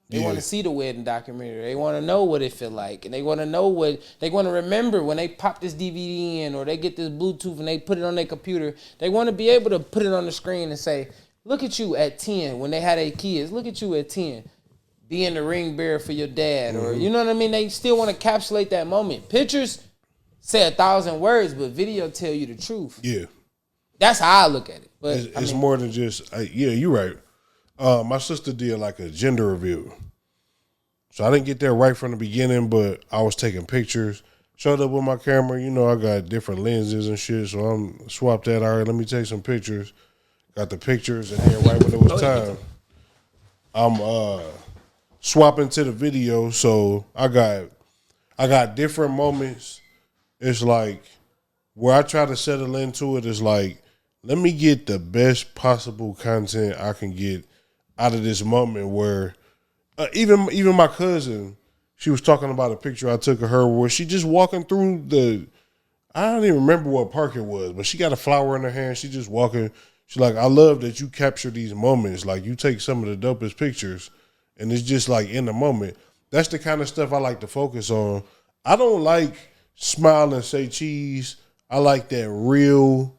S1: They want to see the wedding documentary. They want to know what it feel like. And they want to know what, they want to remember when they pop this DVD in or they get this Bluetooth and they put it on their computer. They want to be able to put it on the screen and say, look at you at 10 when they had their kids. Look at you at 10 being the ring bearer for your dad. Or, you know what I mean? They still want to encapsulate that moment. Pictures say 1,000 words, but video tell you the truth.
S2: Yeah.
S1: That's how I look at it. But
S2: it's more than just, yeah, you're right. My sister did like a gender reveal. So I didn't get there right from the beginning, but I was taking pictures. Showed up with my camera. You know, I got different lenses and shit. So I'm swapped that. All right, let me take some pictures. Got the pictures, and then right when it was time, I'm swapping to the video. So I got different moments. It's like where I try to settle into it is like, let me get the best possible content I can get out of this moment where even my cousin, she was talking about a picture I took of her where she just walking through I don't even remember what park it was, but she got a flower in her hand. She just walking. She's like, I love that you capture these moments. Like you take some of the dopest pictures and it's just like in the moment. That's the kind of stuff I like to focus on. I don't like smile and say cheese. I like that real,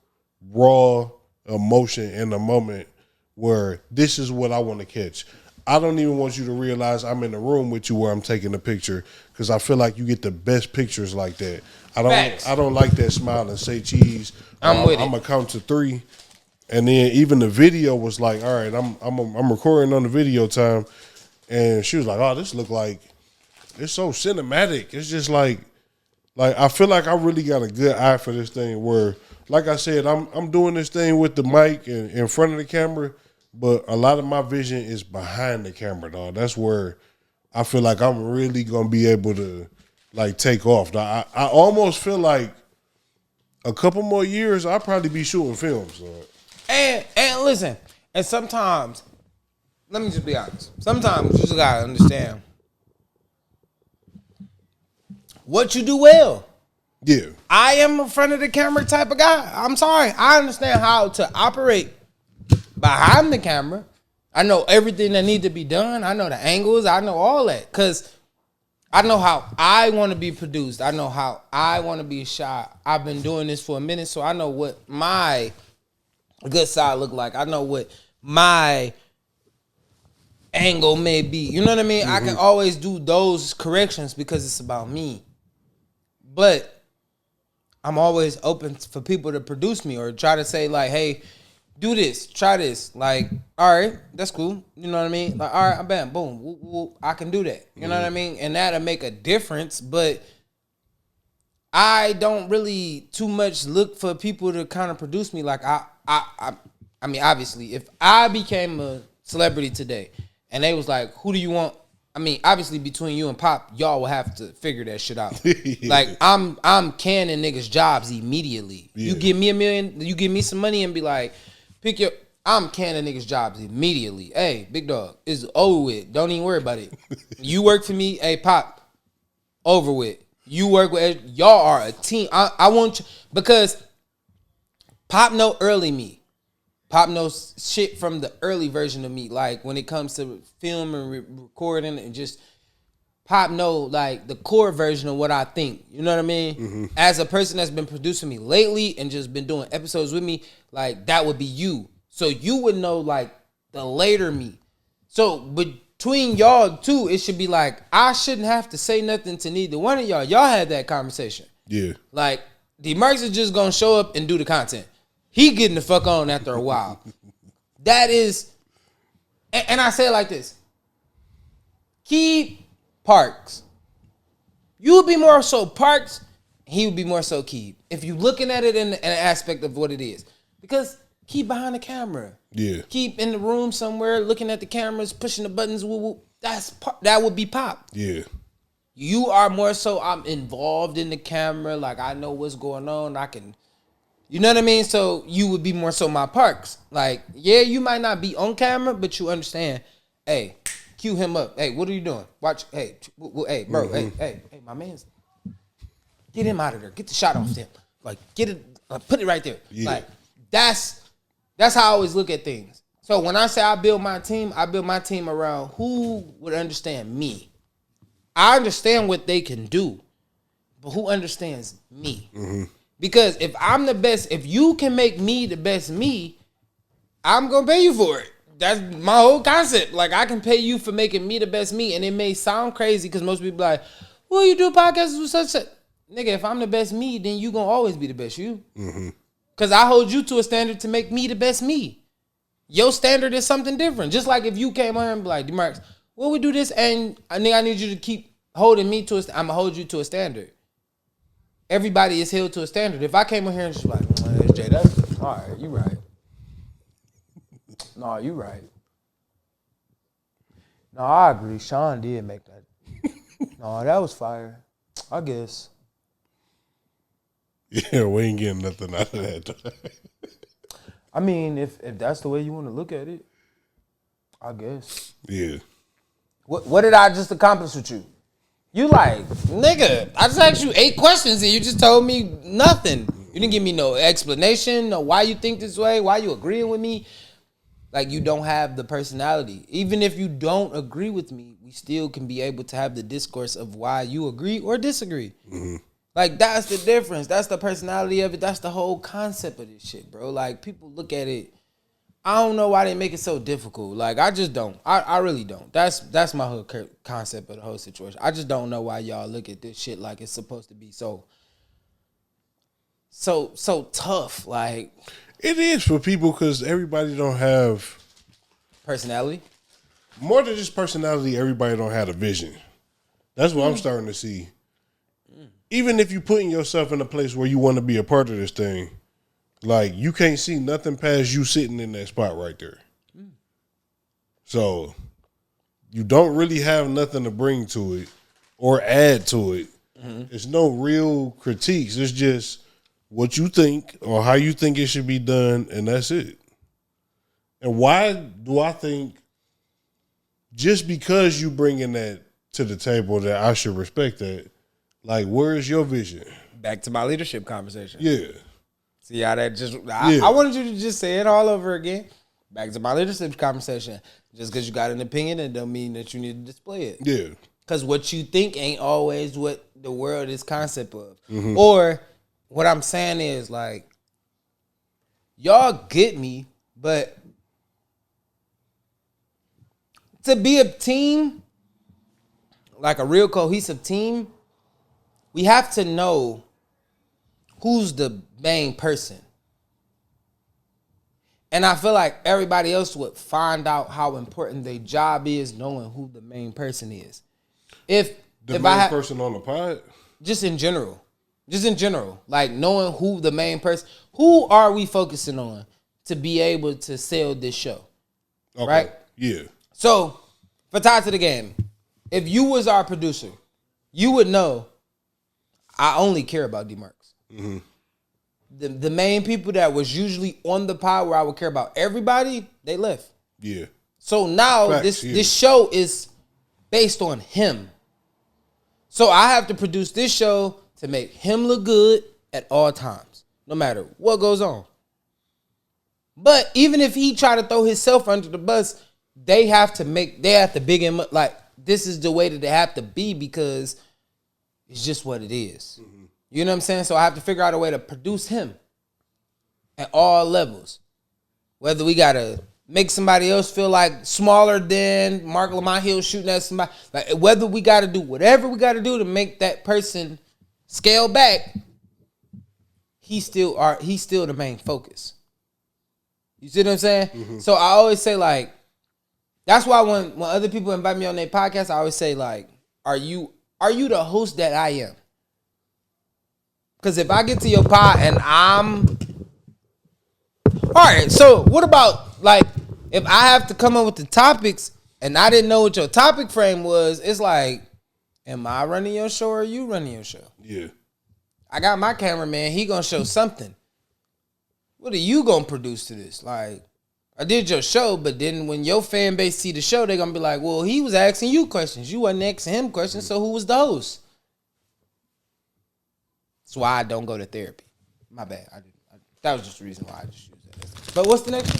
S2: raw emotion in the moment where this is what I want to catch. I don't even want you to realize I'm in the room with you where I'm taking the picture because I feel like you get the best pictures like that.
S1: Facts.
S2: I don't like that smile and say cheese.
S1: I'm with it.
S2: I'm gonna count to 3, and then even the video was like, all right, I'm recording on the video time, and she was like, oh, this look like it's so cinematic. It's just like I feel like I really got a good eye for this thing. Where, like I said, I'm doing this thing with the mic and in front of the camera. But a lot of my vision is behind the camera, dog. That's where I feel like I'm really gonna be able to like take off. Dog. I almost feel like a couple more years I'll probably be shooting films. Dog.
S1: And listen, and sometimes, let me just be honest. Sometimes you just gotta understand what you do well.
S2: Yeah.
S1: I am a front of the camera type of guy. I'm sorry. I understand how to operate behind the camera. I know everything that needs to be done. I know the angles. I know all that. Because I know how I want to be produced. I know how I want to be shot. I've been doing this for a minute, so I know what my good side look like. I know what my angle may be. You know what I mean? I can always do those corrections because it's about me. But I'm always open for people to produce me or try to say like, hey, do this, try this. Like, all right, that's cool. You know what I mean? Like, all right, bam, boom, whoop, whoop, I can do that. You know what I mean? And that'll make a difference. But I don't really too much look for people to kind of produce me. Like, I mean, obviously, if I became a celebrity today and they was like, who do you want? I mean, obviously, between you and Pop, y'all will have to figure that shit out. Like, I'm canning niggas' jobs immediately. Yeah. You give me $1 million, you give me some money and be like, I'm canning niggas' jobs immediately. Hey, big dog, it's over with. Don't even worry about it. You work for me, hey, Pop, over with. You work with, y'all are a team. I want you, because Pop know early me. Pop knows shit from the early version of me. Like when it comes to film and recording and just Pop know like the core version of what I think. You know what I mean? Mm-hmm. As a person that's been producing me lately and just been doing episodes with me, like that would be you. So you would know like the later me. So between y'all two, it should be like I shouldn't have to say nothing to neither one of y'all. Y'all had that conversation.
S2: Yeah.
S1: Like DeMarcus is just gonna show up and do the content. He getting the fuck on after a while. That is, and I say it like this. Keep Parks. You would be more so Parks, he would be more so Keep. If you looking at it in an aspect of what it is. Because Keep behind the camera.
S2: Yeah.
S1: Keep in the room somewhere, looking at the cameras, pushing the buttons, woo woo. That would be Pop.
S2: Yeah.
S1: You are more so, I'm involved in the camera, like I know what's going on, I can. You know what I mean? So you would be more so my Parks. Like, yeah, you might not be on camera, but you understand. Hey, cue him up. Hey, what are you doing? Watch. Hey, hey, bro. Mm-hmm. Hey, my man's. Get him out of there. Get the shot off him. Like, get it. Put it right there. Yeah. Like, that's how I always look at things. So when I say I build my team around who would understand me. I understand what they can do, but who understands me? Mm-hmm. Because if I'm the best, if you can make me the best me, I'm going to pay you for it. That's my whole concept. Like, I can pay you for making me the best me. And it may sound crazy because most people are like, well, you do podcasts with such a... Nigga, if I'm the best me, then you going to always be the best you. Mm-hmm. Because I hold you to a standard to make me the best me. your standard is something different. Just like if you came here and be like, DeMarcus, well, we do this, and I need you to keep holding me to I'm gonna hold you to a standard. Everybody is held to a standard. If I came in here and just like, Jay, that's all right, you right. No, you right. No, I agree. Sean did make that. No, that was fire. I guess.
S2: Yeah, we ain't getting nothing out of that.
S1: I mean, if that's the way you want to look at it, I guess.
S2: Yeah.
S1: What did I just accomplish with you? You like, nigga, I just asked you 8 questions and you just told me nothing. You didn't give me no explanation, no why you think this way, why you agreeing with me. Like, you don't have the personality. Even if you don't agree with me, we still can be able to have the discourse of why you agree or disagree. Mm-hmm. Like, that's the difference. That's the personality of it. That's the whole concept of this shit, bro. Like, people look at it. I don't know why they make it so difficult. Like, I just don't. I really don't. That's my whole concept of the whole situation. I just don't know why y'all look at this shit like it's supposed to be so tough. Like,
S2: it is for people because everybody don't have
S1: personality.
S2: More than just personality, everybody don't have a vision. That's what I'm starting to see. Even if you putting yourself in a place where you want to be a part of this thing, like, you can't see nothing past you sitting in that spot right there. So you don't really have nothing to bring to it or add to it. It's no real critiques. It's just what you think or how you think it should be done, and that's it. And why do I think just because you bringing that to the table that I should respect that? Like, where is your vision?
S1: Back to my leadership conversation.
S2: Yeah.
S1: See how that just... I wanted you to just say it all over again. Back to my leadership conversation. Just because you got an opinion, it don't mean that you need to display it.
S2: Yeah.
S1: Because what you think ain't always what the world is concept of. Mm-hmm. Or what I'm saying is, like, y'all get me, but to be a team, like a real cohesive team, we have to know who's the main person. And I feel like everybody else would find out how important their job is knowing who the main person is. If
S2: the main person on the pod?
S1: Just in general. Like, knowing who the main person, who are we focusing on to be able to sell this show? Okay. Right?
S2: Yeah.
S1: So, for Tied to the Game, if you was our producer, you would know I only care about DeMarcus. Mm-hmm. The main people that was usually on the pod where I would care about everybody, they left.
S2: Yeah.
S1: So now this show is based on him. So I have to produce this show to make him look good at all times, no matter what goes on. But even if he try to throw himself under the bus, they have to big him up. Like, this is the way that they have to be because it's just what it is. Mm-hmm. You know what I'm saying? So I have to figure out a way to produce him at all levels. Whether we got to make somebody else feel like smaller than Mark Lamont Hill shooting at somebody. Like, whether we got to do whatever we got to do to make that person scale back, he's still the main focus. You see what I'm saying? Mm-hmm. So I always say, like, that's why when other people invite me on their podcast, I always say, like, are you the host that I am? Because if I get to your pod and I'm... All right, so what about, like, if I have to come up with the topics and I didn't know what your topic frame was, it's like, am I running your show or are you running your show?
S2: Yeah.
S1: I got my cameraman, he gonna show something. What are you gonna produce to this? Like, I did your show, but then when your fan base see the show, they're gonna be like, well, he was asking you questions. You wasn't asking him questions, so who was the host? That's why I don't go to therapy. My bad. That was just the reason why I just used that. But what's the next one?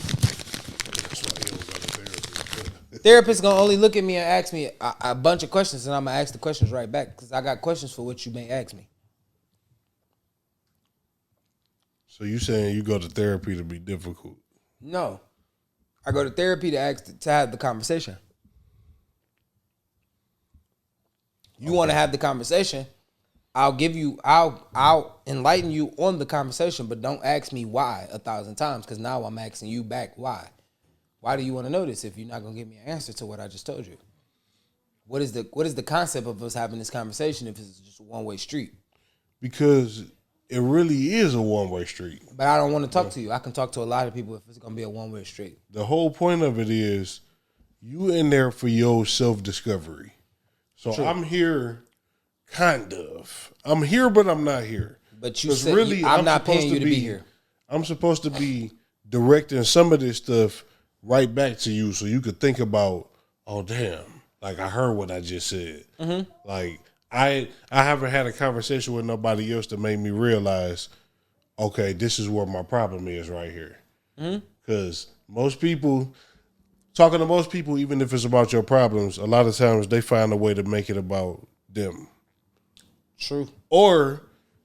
S2: That's why you don't go to therapy.
S1: Therapist gonna only look at me and ask me a bunch of questions, and I'm gonna ask the questions right back because I got questions for what you may ask me.
S2: So you saying you go to therapy to be difficult?
S1: No, I go to therapy to have the conversation. You want to have the conversation? I'll enlighten you on the conversation, but don't ask me why 1,000 times because now I'm asking you back why. Why do you want to know this if you're not gonna give me an answer to what I just told you? What is the concept of us having this conversation if it's just a one-way street?
S2: Because it really is a one-way street.
S1: But I don't want to talk to you. I can talk to a lot of people if it's gonna be a one-way street.
S2: The whole point of it is you in there for your self-discovery. So True. I'm here, kind of. I'm here, but I'm not here.
S1: But you said really, I'm not paying you to be here.
S2: I'm supposed to be directing some of this stuff right back to you so you could think about, oh, damn, like I heard what I just said. Mm-hmm. Like I haven't had a conversation with nobody else that made me realize, okay, this is where my problem is right here. Because most people, talking to most people, even if it's about your problems, a lot of times they find a way to make it about them.
S1: True.
S2: Or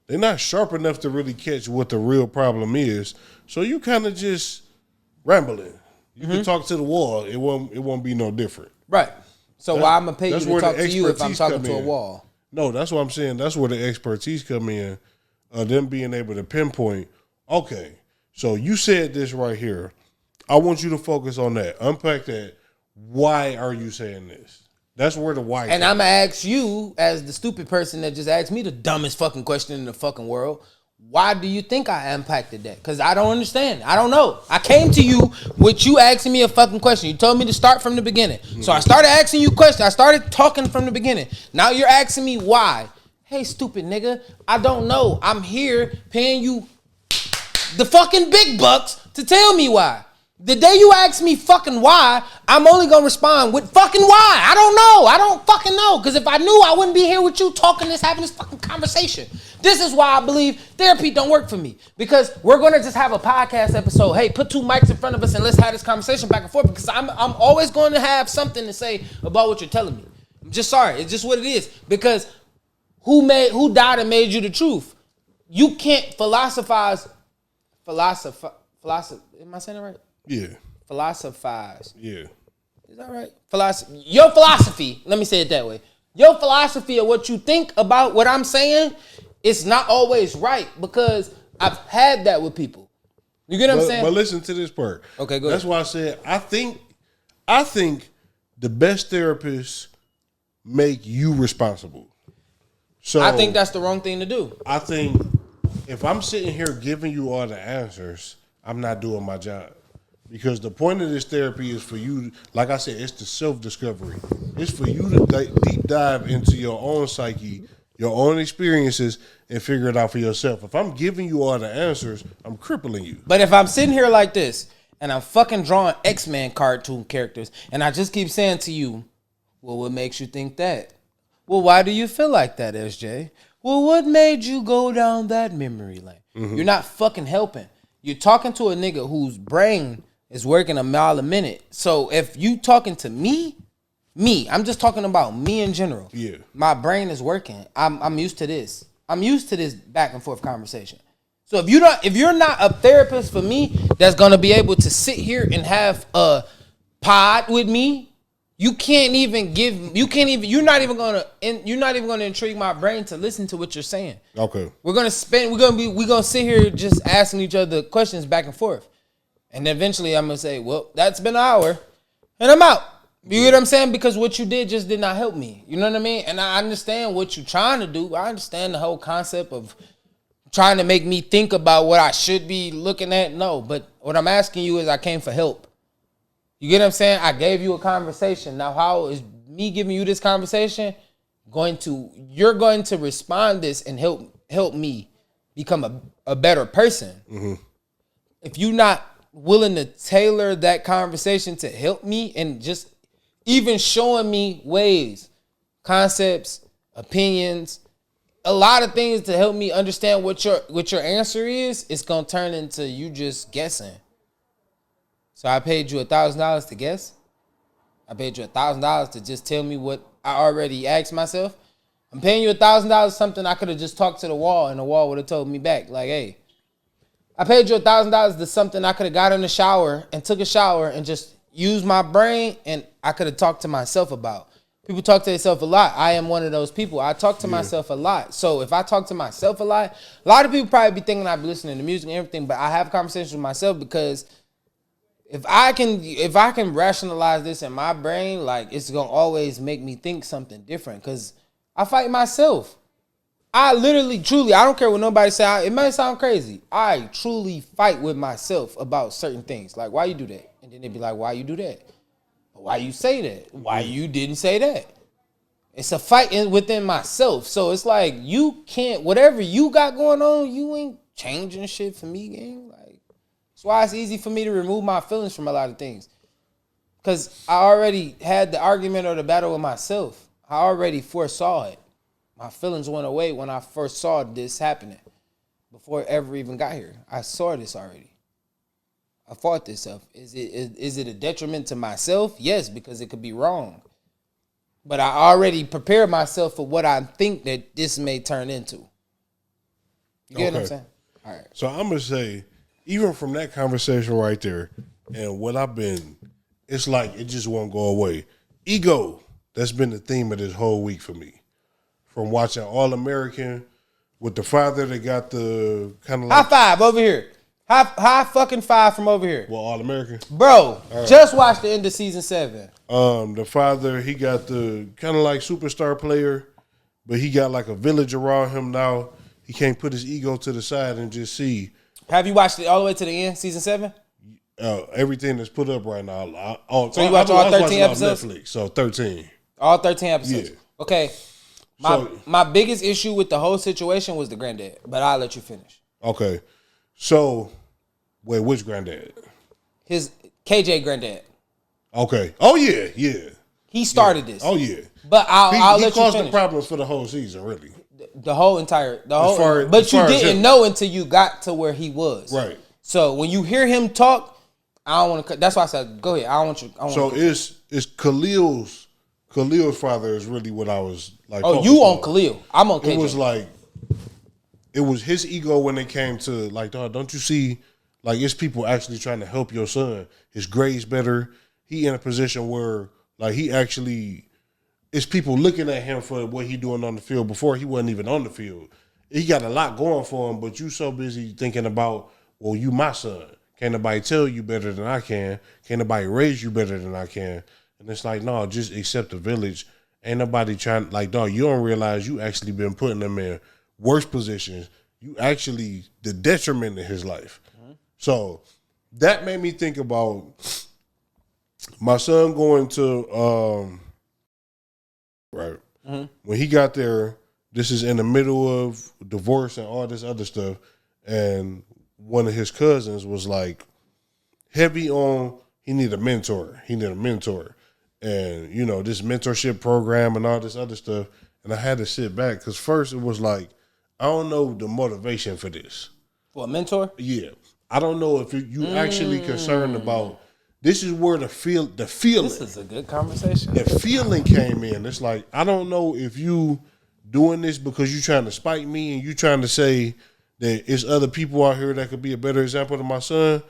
S2: they're not sharp enough to really catch what the real problem is. So you kind of just rambling. You can talk to the wall. It won't be no different.
S1: Right. So why I'm going to pay you to talk to you if I'm talking to a wall?
S2: No, that's what I'm saying. That's where the expertise come in. Them being able to pinpoint, okay, so you said this right here. I want you to focus on that. Unpack that. Why are you saying this? That's where the why.
S1: And I'm going to ask you, as the stupid person that just asked me the dumbest fucking question in the fucking world, why do you think I impacted that? Because I don't understand. I don't know. I came to you with you asking me a fucking question. You told me to start from the beginning. So I started asking you questions. I started talking from the beginning. Now you're asking me why. Hey, stupid nigga, I don't know. I'm here paying you the fucking big bucks to tell me why. The day you ask me fucking why, I'm only going to respond with fucking why. I don't know. I don't fucking know. Because if I knew, I wouldn't be here with you having this fucking conversation. This is why I believe therapy don't work for me. Because we're going to just have a podcast episode. Hey, put 2 mics in front of us and let's have this conversation back and forth. Because I'm always going to have something to say about what you're telling me. I'm just sorry. It's just what it is. Because who died and made you the truth? You can't philosophize. Am I saying it right?
S2: Yeah.
S1: Philosophize.
S2: Yeah.
S1: Is that right? Your philosophy, let me say it that way. Your philosophy of what you think about what I'm saying, it's not always right because I've had that with people. You get what I'm saying?
S2: But listen to this part.
S1: Okay, go ahead.
S2: That's why I said I think the best therapists make you responsible. So
S1: I think that's the wrong thing to do.
S2: I think if I'm sitting here giving you all the answers, I'm not doing my job. Because the point of this therapy is for you, like I said, it's the self-discovery. It's for you to deep dive into your own psyche, your own experiences, and figure it out for yourself. If I'm giving you all the answers, I'm crippling you.
S1: But if I'm sitting here like this, and I'm fucking drawing X-Men cartoon characters, and I just keep saying to you, well, what makes you think that? Well, why do you feel like that, SJ? Well, what made you go down that memory lane? Mm-hmm. You're not fucking helping. You're talking to a nigga whose brain is working a mile a minute. So if you talking to me, I'm just talking about me in general.
S2: Yeah.
S1: My brain is working. I'm used to this. I'm used to this back and forth conversation. So if you're not a therapist for me that's gonna be able to sit here and have a pod with me, you're not even gonna intrigue my brain to listen to what you're saying.
S2: Okay.
S1: We're gonna sit here just asking each other questions back and forth. And eventually I'm going to say, well, that's been an hour and I'm out. You get what I'm saying? Because what you did just did not help me. You know what I mean? And I understand what you're trying to do. I understand the whole concept of trying to make me think about what I should be looking at. No, but what I'm asking you is I came for help. You get what I'm saying? I gave you a conversation. Now, how is me giving you this conversation you're going to respond this and help me become a better person. Mm-hmm. If you're not willing to tailor that conversation to help me and just even showing me ways, concepts, opinions, a lot of things to help me understand what your answer is, it's gonna turn into you just guessing. So I paid you $1,000 to guess. I paid you $1,000 to just tell me what I already asked myself. I'm paying you $1,000 something I could have just talked to the wall and the wall would have told me back like, hey. I paid you $1,000 to something I could have got in the shower and took a shower and just used my brain and I could have talked to myself about. People talk to themselves a lot. I am one of those people. I talk to myself a lot. So if I talk to myself a lot of people probably be thinking I be listening to music and everything, but I have conversations with myself because if I can rationalize this in my brain, like it's gonna always make me think something different. Cause I fight myself. I literally, truly, I don't care what nobody say. It might sound crazy. I truly fight with myself about certain things. Like, why you do that? And then they be like, why you do that? Why you say that? Why you didn't say that? It's a fight within myself. So it's like, you can't, whatever you got going on, you ain't changing shit for me, gang. Like, that's why it's easy for me to remove my feelings from a lot of things. Because I already had the argument or the battle with myself. I already foresaw it. My feelings went away when I first saw this happening. Before it ever even got here. I saw this already. I fought this stuff. Is it a detriment to myself? Yes, because it could be wrong. But I already prepared myself for what I think that this may turn into. You get what I'm saying? All right.
S2: So I'm going to say, even from that conversation right there, and what I've been, it's like it just won't go away. Ego, that's been the theme of this whole week for me. From watching All American with the father that got the kind of like.
S1: High five over here. High fucking five from over here.
S2: Well, All American.
S1: Bro, just watched the end of season 7.
S2: The father, he got the kind of like superstar player, but he got like a village around him now. He can't put his ego to the side and just see.
S1: Have you watched it all the way to the end, season 7?
S2: Everything that's put up right now.
S1: So you watch all 13 episodes?
S2: Netflix, so 13.
S1: All 13 episodes. Yeah. Okay.
S2: So,
S1: my biggest issue with the whole situation was the granddad, but I'll let you finish.
S2: Okay. So, wait, which granddad?
S1: His KJ granddad.
S2: Okay. Oh, yeah, yeah.
S1: He started this.
S2: Oh, yeah.
S1: But I'll let you finish.
S2: He caused the problems for the whole season, really.
S1: The whole but you didn't know until you got to where he was.
S2: Right.
S1: So when you hear him talk, I don't want to. That's why I said, go ahead. I don't want you.
S2: So it's Khalil's father is really what I was like.
S1: Oh, you on Khalil? I'm on KJ.
S2: It was like, it was his ego when it came to like, dog, don't you see? Like, it's people actually trying to help your son. His grades better. He in a position where like he actually. It's people looking at him for what he doing on the field before he wasn't even on the field. He got a lot going for him, but you so busy thinking about, well, you my son. Can't nobody tell you better than I can. Can't nobody raise you better than I can. And it's like, no, just accept the village. Ain't nobody trying, like, dog, you don't realize you actually been putting them in worse positions. You actually, the detriment in his life. Mm-hmm. So that made me think about my son going to, right. Mm-hmm. When he got there, this is in the middle of divorce and all this other stuff. And one of his cousins was like heavy on, he need a mentor. And, you know, this mentorship program and all this other stuff. And I had to sit back because first it was like, I don't know the motivation for this.
S1: For a mentor?
S2: Yeah. I don't know if you actually concerned about. This is where the feeling.
S1: This is a good conversation.
S2: The feeling came in. It's like, I don't know if you doing this because you trying to spite me and you trying to say that it's other people out here that could be a better example to my son,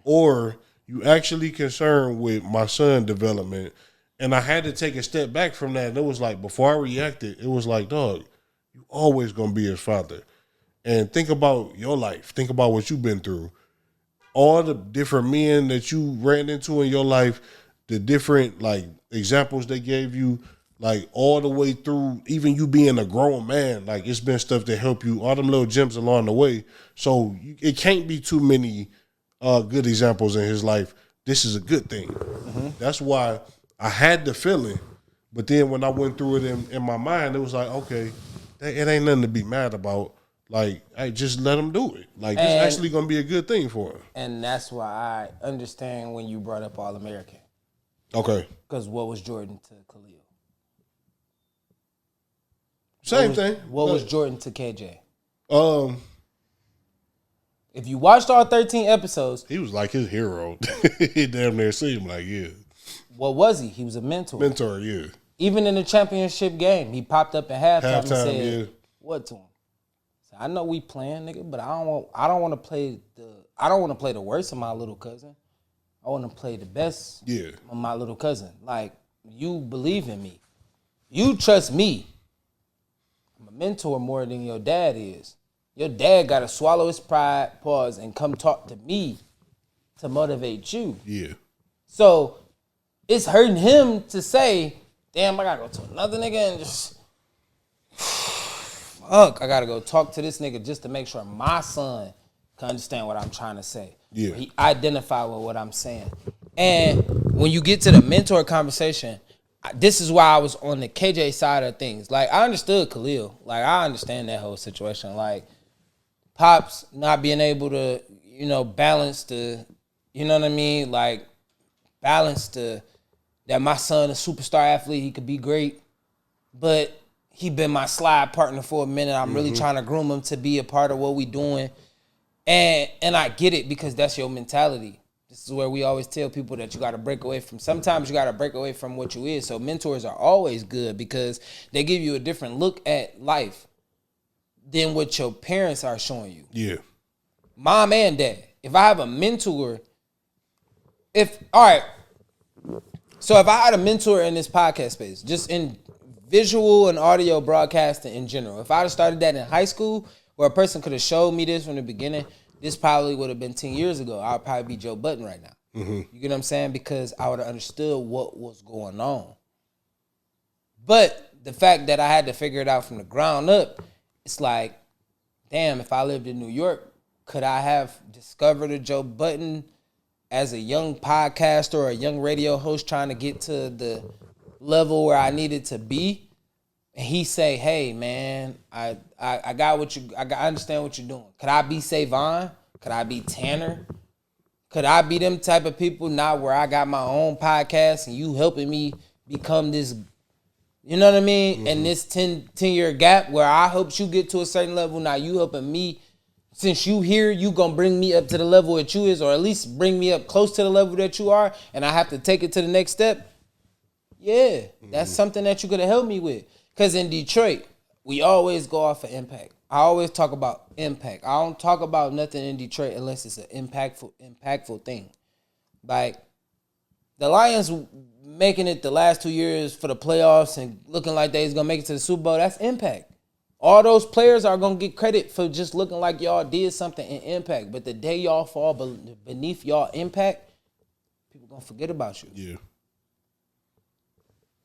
S2: or you actually concerned with my son development. And I had to take a step back from that. And it was like, before I reacted, it was like, dog, you always going to be his father. And think about your life. Think about what you've been through. All the different men that you ran into in your life, the different like examples they gave you, like all the way through, even you being a grown man, like it's been stuff that help you, all them little gems along the way. So it can't be too many good examples in his life. This is a good thing. Mm-hmm. That's why I had the feeling, but then when I went through it in my mind, it was like, okay, it ain't nothing to be mad about. Like, I just let him do it. Like, it's actually going to be a good thing for him.
S1: And that's why I understand when you brought up All-American.
S2: Okay.
S1: Because what was Jordan to Khalil?
S2: Same thing.
S1: What was Jordan to KJ? If you watched all 13 episodes.
S2: He was like his hero. He damn near seemed like, yeah.
S1: What was he? He was a mentor.
S2: Mentor, yeah.
S1: Even in the championship game, he popped up at halftime and said, what to him? I know we playing, nigga, but I don't want to play the worst of my little cousin. I want to play the best of my little cousin. Like, you believe in me. You trust me. I'm a mentor more than your dad is. Your dad got to swallow his pride, pause, and come talk to me to motivate you.
S2: Yeah.
S1: So it's hurting him to say, damn, I gotta go to another nigga and just fuck, I gotta go talk to this nigga just to make sure my son can understand what I'm trying to say.
S2: Yeah.
S1: He identify with what I'm saying. And when you get to the mentor conversation, this is why I was on the KJ side of things. Like, I understood Khalil. Like, I understand that whole situation. Like, Pops not being able to, balance the, you know what I mean? Like, balance the, that my son, a superstar athlete, he could be great, but he been my slide partner for a minute. I'm really trying to groom him to be a part of what we doing. And I get it because that's your mentality. This is where we always tell people that you got to break away from. Sometimes you got to break away from what you is. So mentors are always good because they give you a different look at life than what your parents are showing you.
S2: Yeah.
S1: Mom and dad. If I have a mentor, all right. So if I had a mentor in this podcast space, just in visual and audio broadcasting in general, if I'd have started that in high school where a person could have showed me this from the beginning, this probably would have been 10 years ago. I would probably be Joe Budden right now. You get what I'm saying? Because I would have understood what was going on. But the fact that I had to figure it out from the ground up, it's like, damn, if I lived in New York, could I have discovered a Joe Budden as a young podcaster or a young radio host trying to get to the level where I needed to be? And he say, hey, man, I got what you, I understand what you're doing. Could I be Savon? Could I be Tanner? Could I be them type of people now where I got my own podcast and you helping me become this, you know what I mean? And this 10-year gap where I helped you get to a certain level, now you helping me. Since you here, you gonna bring me up to the level that you is, or at least bring me up close to the level that you are, and I have to take it to the next step. Yeah, that's something that you could have helped me with. Because in Detroit, we always go off of impact. I always talk about impact. I don't talk about nothing in Detroit unless it's an impactful thing. Like, the Lions making it the last 2 years for the playoffs and looking like they's going to make it to the Super Bowl, that's impact. All those players are going to get credit for just looking like y'all did something in impact. But the day y'all fall beneath y'all impact, people going to forget about you.
S2: Yeah.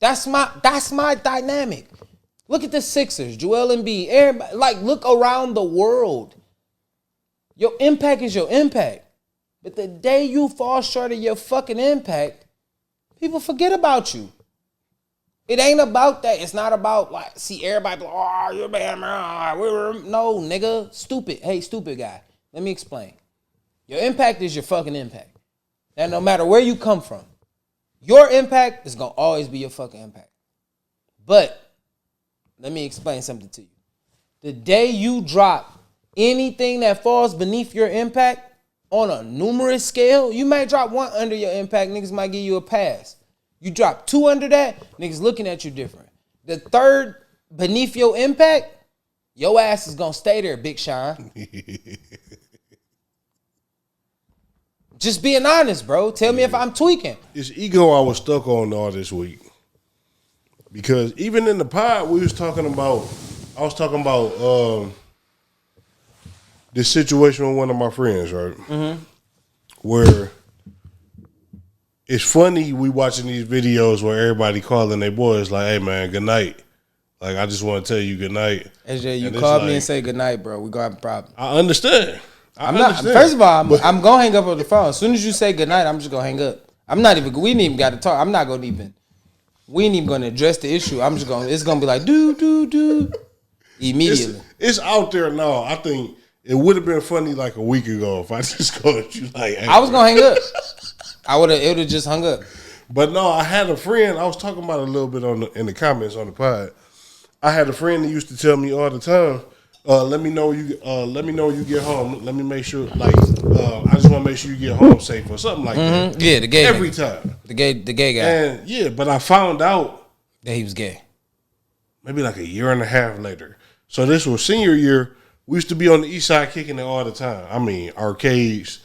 S1: That's my dynamic. Look at the Sixers, Joel Embiid, everybody, like, look around the world. Your impact is your impact. But the day you fall short of your fucking impact, people forget about you. It ain't about that. It's not about, like, see everybody, oh, you're bad, man. No, nigga, stupid. Hey, stupid guy. Let me explain. Your impact is your fucking impact. And no matter where you come from, your impact is going to always be your fucking impact. But let me explain something to you. The day you drop anything that falls beneath your impact on a numerous scale, you might drop one under your impact, niggas might give you a pass. You drop two under that, niggas looking at you different. The third beneath your impact, your ass is going to stay there, Big Sean. Just being honest, bro. Tell me if I'm tweaking.
S2: It's ego I was stuck on all this week. Because even in the pod, I was talking about this situation with one of my friends, right? Mm-hmm. Where it's funny we watching these videos where everybody calling their boys like, hey, man, good night. Like, I just want to tell you good night.
S1: AJ, you called me and say good night, bro. We gonna have a problem.
S2: I understand.
S1: First of all, I'm gonna hang up on the phone. As soon as you say good night, I'm just gonna hang up. We ain't even got to talk. We ain't even gonna address the issue. It's gonna be like, do. Immediately.
S2: It's out there now. I think it would have been funny like a week ago if I just called you like, hey,
S1: I was gonna hang up. It would have just hung up.
S2: But no, I had a friend. I was talking about it a little bit in the comments on the pod. I had a friend that used to tell me all the time, let me know you get home. Let me make sure, like, I just want to make sure you get home safe or something like that.
S1: Yeah, the gay
S2: every
S1: nigga.
S2: time.
S1: The gay guy.
S2: And yeah, but I found out
S1: that he was gay.
S2: Maybe like a year and a half later. So this was senior year. We used to be on the east side kicking it all the time. I mean, arcades.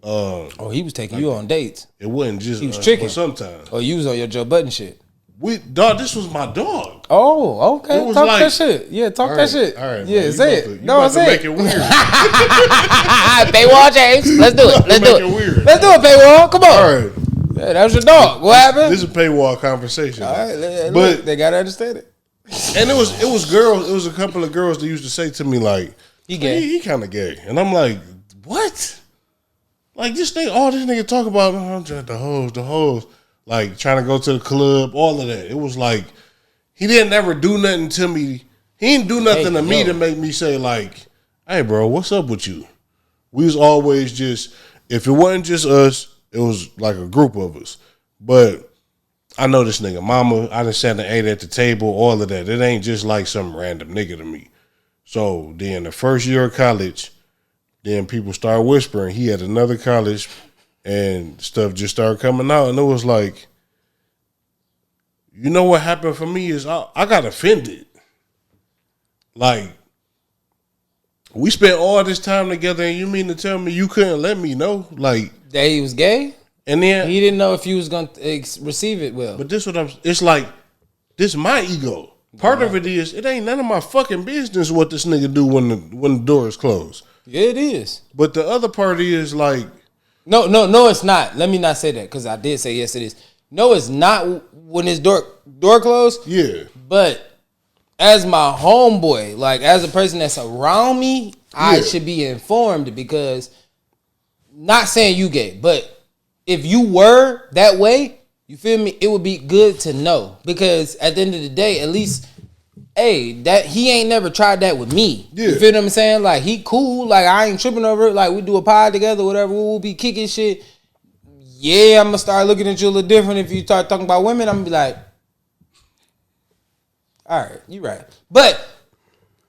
S1: He was taking you on dates.
S2: It wasn't just
S1: he was tricking
S2: sometimes.
S1: You was on your Joe Budden shit.
S2: This was my dog.
S1: Oh, okay.
S2: It was
S1: Talk
S2: like,
S1: that shit. Yeah, talk that shit.
S2: All right,
S1: yeah,
S2: man,
S1: say it.
S2: You about to make it weird.
S1: Paywall, James. Let's do it. Let's do it.
S2: Weird.
S1: Let's do it, Paywall. Come on.
S2: All right.
S1: Yeah, that was your dog. What happened?
S2: This is a paywall conversation.
S1: All right,
S2: but
S1: look, they gotta understand it.
S2: And it was girls. It was a couple of girls that used to say to me like,
S1: "He gay.
S2: He kind of gay," and I'm like, "What? Like this thing? All this nigga talk about the hoes, like trying to go to the club, all of that. It was like he didn't ever do nothing to me. He didn't do nothing to me to make me say like, hey, bro, what's up with you? We was always just if it wasn't just us, it was like a group of us, but." I know this nigga mama. I done sat and ate at the table, all of that. It ain't just like some random nigga to me. So then the first year of college, then people started whispering. He had another college and stuff just started coming out. And it was like, you know what happened for me is I got offended. Like, we spent all this time together and you mean to tell me you couldn't let me know? Like,
S1: that he was gay?
S2: And then
S1: he didn't know if you was gonna receive it well.
S2: But this it's like this my ego. Part of it is it ain't none of my fucking business what this nigga do when the door is closed.
S1: Yeah, it is.
S2: But the other part is like
S1: no, it's not. Let me not say that because I did say yes, it is. No, it's not when his door closed.
S2: Yeah.
S1: But as my homeboy, like as a person that's around me, I should be informed because not saying you gay, but if you were that way, you feel me? It would be good to know because at the end of the day, at least, that he ain't never tried that with me. Yeah. You feel what I'm saying? Like he cool. Like I ain't tripping over it. Like we do a pod together, whatever. We'll be kicking shit. Yeah, I'm gonna start looking at you a little different if you start talking about women. I'm gonna be like, all right, you right. But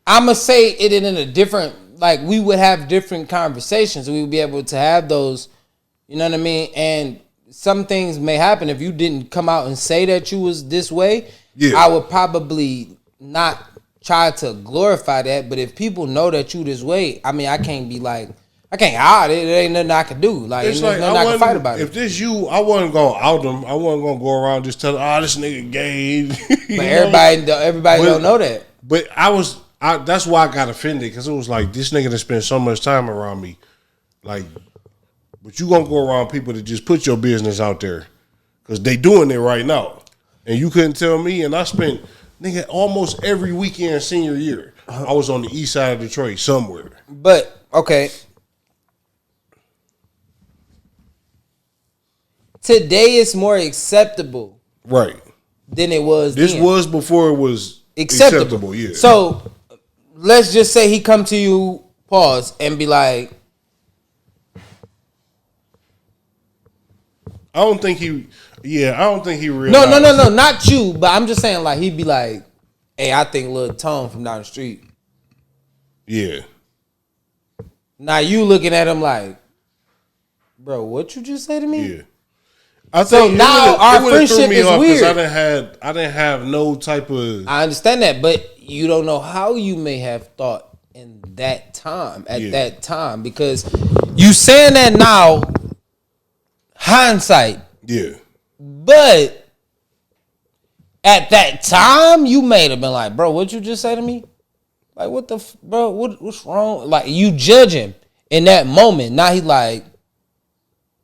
S1: I'm gonna say it in a different. Like we would have different conversations. We would be able to have those. You know what I mean? And some things may happen if you didn't come out and say that you was this way. Yeah. I would probably not try to glorify that. But if people know that you this way, I mean, I can't hide it. It ain't nothing I can do. Like, there's nothing I can fight about it.
S2: If this you, I wasn't gonna out them. I wasn't gonna go around just telling, this nigga gay.
S1: But everybody don't know that.
S2: But that's why I got offended because it was like this nigga that spent so much time around me, like. But you gonna go around people that just put your business out there because they doing it right now. And you couldn't tell me. And I spent, nigga, almost every weekend senior year. I was on the east side of Detroit somewhere.
S1: But, okay. Today it's more acceptable.
S2: Right.
S1: Than it was
S2: This
S1: then.
S2: was before it was acceptable. Yeah.
S1: So, let's just say he come to you, pause, and be like,
S2: I don't think he realized.
S1: No, not you. But I'm just saying, like, he'd be like, hey, I think Lil Tone from down the street.
S2: Yeah.
S1: Now you looking at him like, bro, what you just say to me?
S2: Yeah. I think
S1: now our friendship is weird.
S2: I didn't have no type of.
S1: I understand that, but you don't know how you may have thought in that time, that time, because you saying that now. Hindsight.
S2: Yeah.
S1: But at that time, you may have been like, bro, what'd you just say to me? Like, what the, bro, what's wrong? Like, you judge him in that moment. Now he like,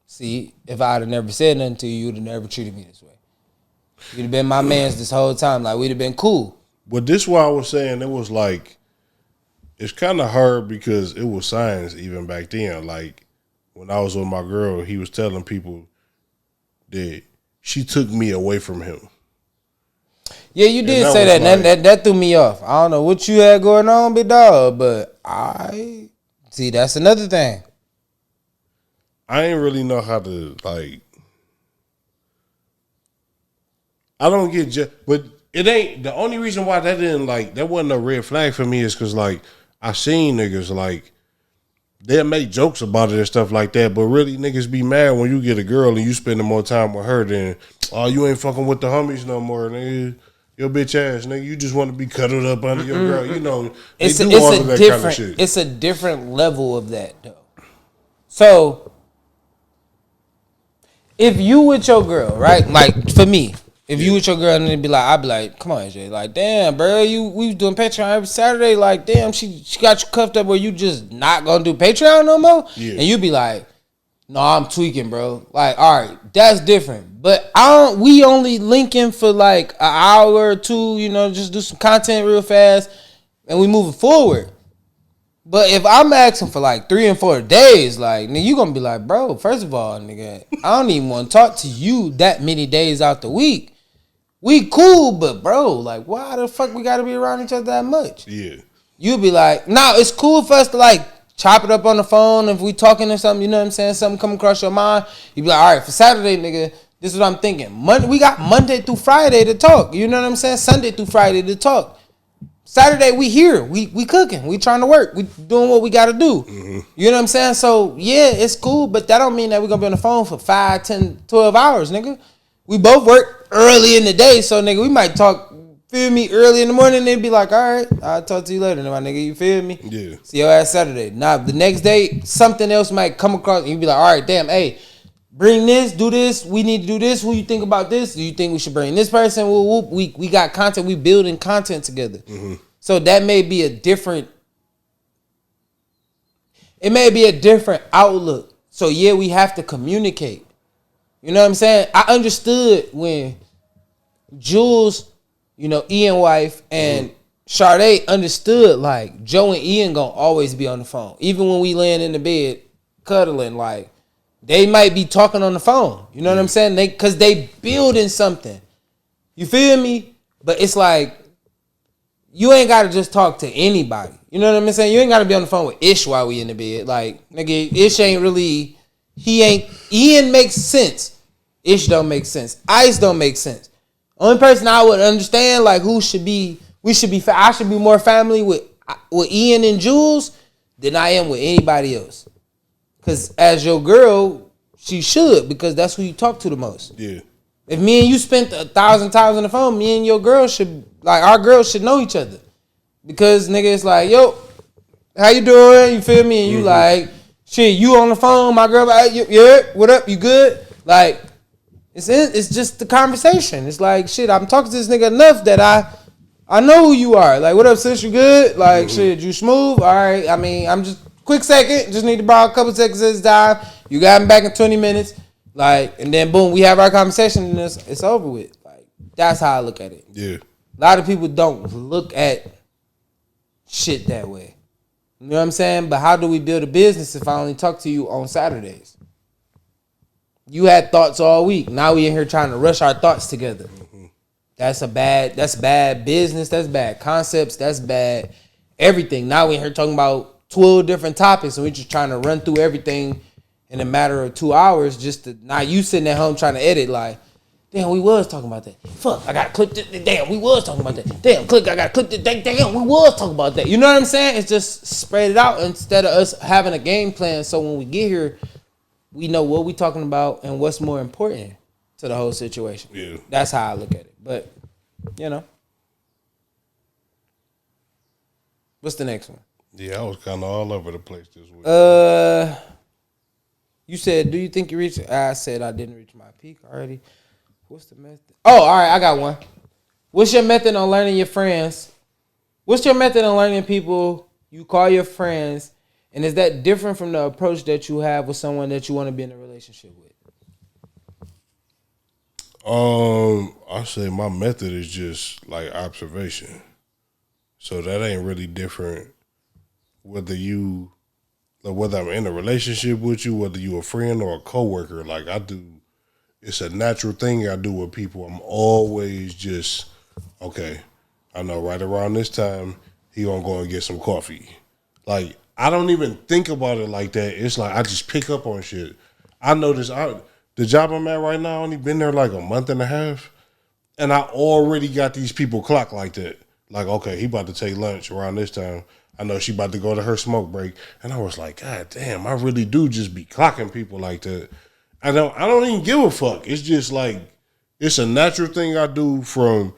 S1: see, if I'd have never said nothing to you, you'd have never treated me this way. You'd have been my mans this whole time. Like, we'd have been cool.
S2: But this is why I was saying it was like, it's kind of hard because it was science even back then. Like, when I was with my girl, he was telling people that she took me away from him.
S1: Yeah, you did say that. Like, that threw me off. I don't know what you had going on, big dog, but I see that's another thing.
S2: I ain't really know how to like. I don't get, but it ain't the only reason why that wasn't a red flag for me is because like I seen niggas like. They'll make jokes about it and stuff like that, but really niggas be mad when you get a girl and you spending more time with her than, you ain't fucking with the homies no more, nigga. Your bitch ass, nigga. You just want to be cuddled up under your girl. You know,
S1: it's all of that kind of shit. It's a different level of that, though. So, if you with your girl, right? Like, for me, If you with your girl and it'd be like, I'd be like, come on, Jay. Like, damn, bro, we was doing Patreon every Saturday. Like, damn, she got you cuffed up where you just not gonna do Patreon no more. Yeah. And you be like, no, I'm tweaking, bro. Like, all right, that's different. But we only linking for like an hour or two, you know, just do some content real fast and we moving forward. But if I'm asking for like 3 and 4 days, like, nigga, you gonna be like, bro, first of all, nigga, I don't even want to talk to you that many days out the week. We cool, but bro, like, why the fuck we gotta be around each other that much? Yeah. You be like, nah, it's cool for us to like chop it up on the phone if we talking or something, you know what I'm saying? Something come across your mind. You be like, all right, for Saturday, nigga, this is what I'm thinking. We got Monday through Friday to talk. You know what I'm saying? Sunday through Friday to talk. Saturday, we here. We cooking. We trying to work. We doing what we got to do. Mm-hmm. You know what I'm saying? So, yeah, it's cool, but that don't mean that we're going to be on the phone for 5, 10, 12 hours, nigga. We both work early in the day, so, nigga, we might talk, feel me, early in the morning, and they'd be like, all right, I'll talk to you later, my nigga, you feel me? Yeah. See your ass Saturday. Now, the next day, something else might come across, and you be like, all right, damn, hey, bring this, do this, we need to do this, what you think about this? Do you think we should bring this person? We got content, we building content together. Mm-hmm. So that may be a different outlook. So yeah, we have to communicate. You know what I'm saying? I understood when Jules, you know, Ian wife and Sade understood like Joe and Ian gonna always be on the phone. Even when we laying in the bed cuddling, like they might be talking on the phone. You know what I'm saying? Cause they building something. You feel me? But it's like you ain't gotta just talk to anybody. You know what I'm saying? You ain't gotta be on the phone with Ish while we in the bed. Like, nigga, Ish ain't really, Ian makes sense. Ish don't make sense. Ice don't make sense. Only person I would understand, like, I should be more family with Ian and Jules than I am with anybody else. Cause as your girl, she should, because that's who you talk to the most. Yeah. If me and you spent 1,000 times on the phone, me and your girl our girls should know each other. Because nigga, it's like, yo, how you doing? You feel me? And you like, shit, you on the phone, my girl, yeah, what up? You good? Like, it's just the conversation. It's like, shit, I'm talking to this nigga enough that I know who you are. Like, what up, sis? You good? Like, shit, you smooth? All right. I mean, I'm just quick second. Just need to borrow a couple seconds this time. You got me back in 20 minutes. Like, and then boom, we have our conversation and it's over with. Like, that's how I look at it. Yeah. A lot of people don't look at shit that way. You know what I'm saying? But how do we build a business if I only talk to you on Saturdays? You had thoughts all week. Now we in here trying to rush our thoughts together. Mm-hmm. That's bad business. That's bad concepts. That's bad everything. Now we in here talking about 12 different topics and we just trying to run through everything in a matter of 2 hours just to, now you sitting at home trying to edit like, damn, we was talking about that. Fuck, I gotta click this. Damn, we was talking about that. Damn, I gotta click this. Damn, we was talking about that. You know what I'm saying? It's just spread it out instead of us having a game plan. So when we get here, we know what we talking about and what's more important to the whole situation. Yeah. That's how I look at it. But, you know. What's the next one?
S2: Yeah, I was kind of all over the place this week.
S1: You said, do you think you reached? I said I didn't reach my peak already. What's the method? Oh, all right, I got one. What's your method on learning your friends? What's your method on learning people you call your friends? And is that different from the approach that you have with someone that you want to be in a relationship with?
S2: I say my method is just like observation. So that ain't really different whether I'm in a relationship with you, whether you a friend or a coworker. Like I do, it's a natural thing I do with people. I'm always just, okay, I know right around this time, he gonna go and get some coffee. Like, I don't even think about it like that. It's like I just pick up on shit. I notice the job I'm at right now, I only been there like a month and a half, and I already got these people clocked like that. Like, okay, he about to take lunch around this time. I know she about to go to her smoke break. And I was like, God damn, I really do just be clocking people like that. I don't even give a fuck. It's just like, it's a natural thing I do from,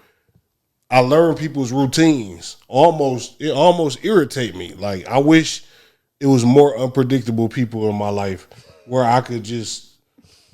S2: I learn people's routines. It almost irritate me. Like, I wish it was more unpredictable people in my life where I could just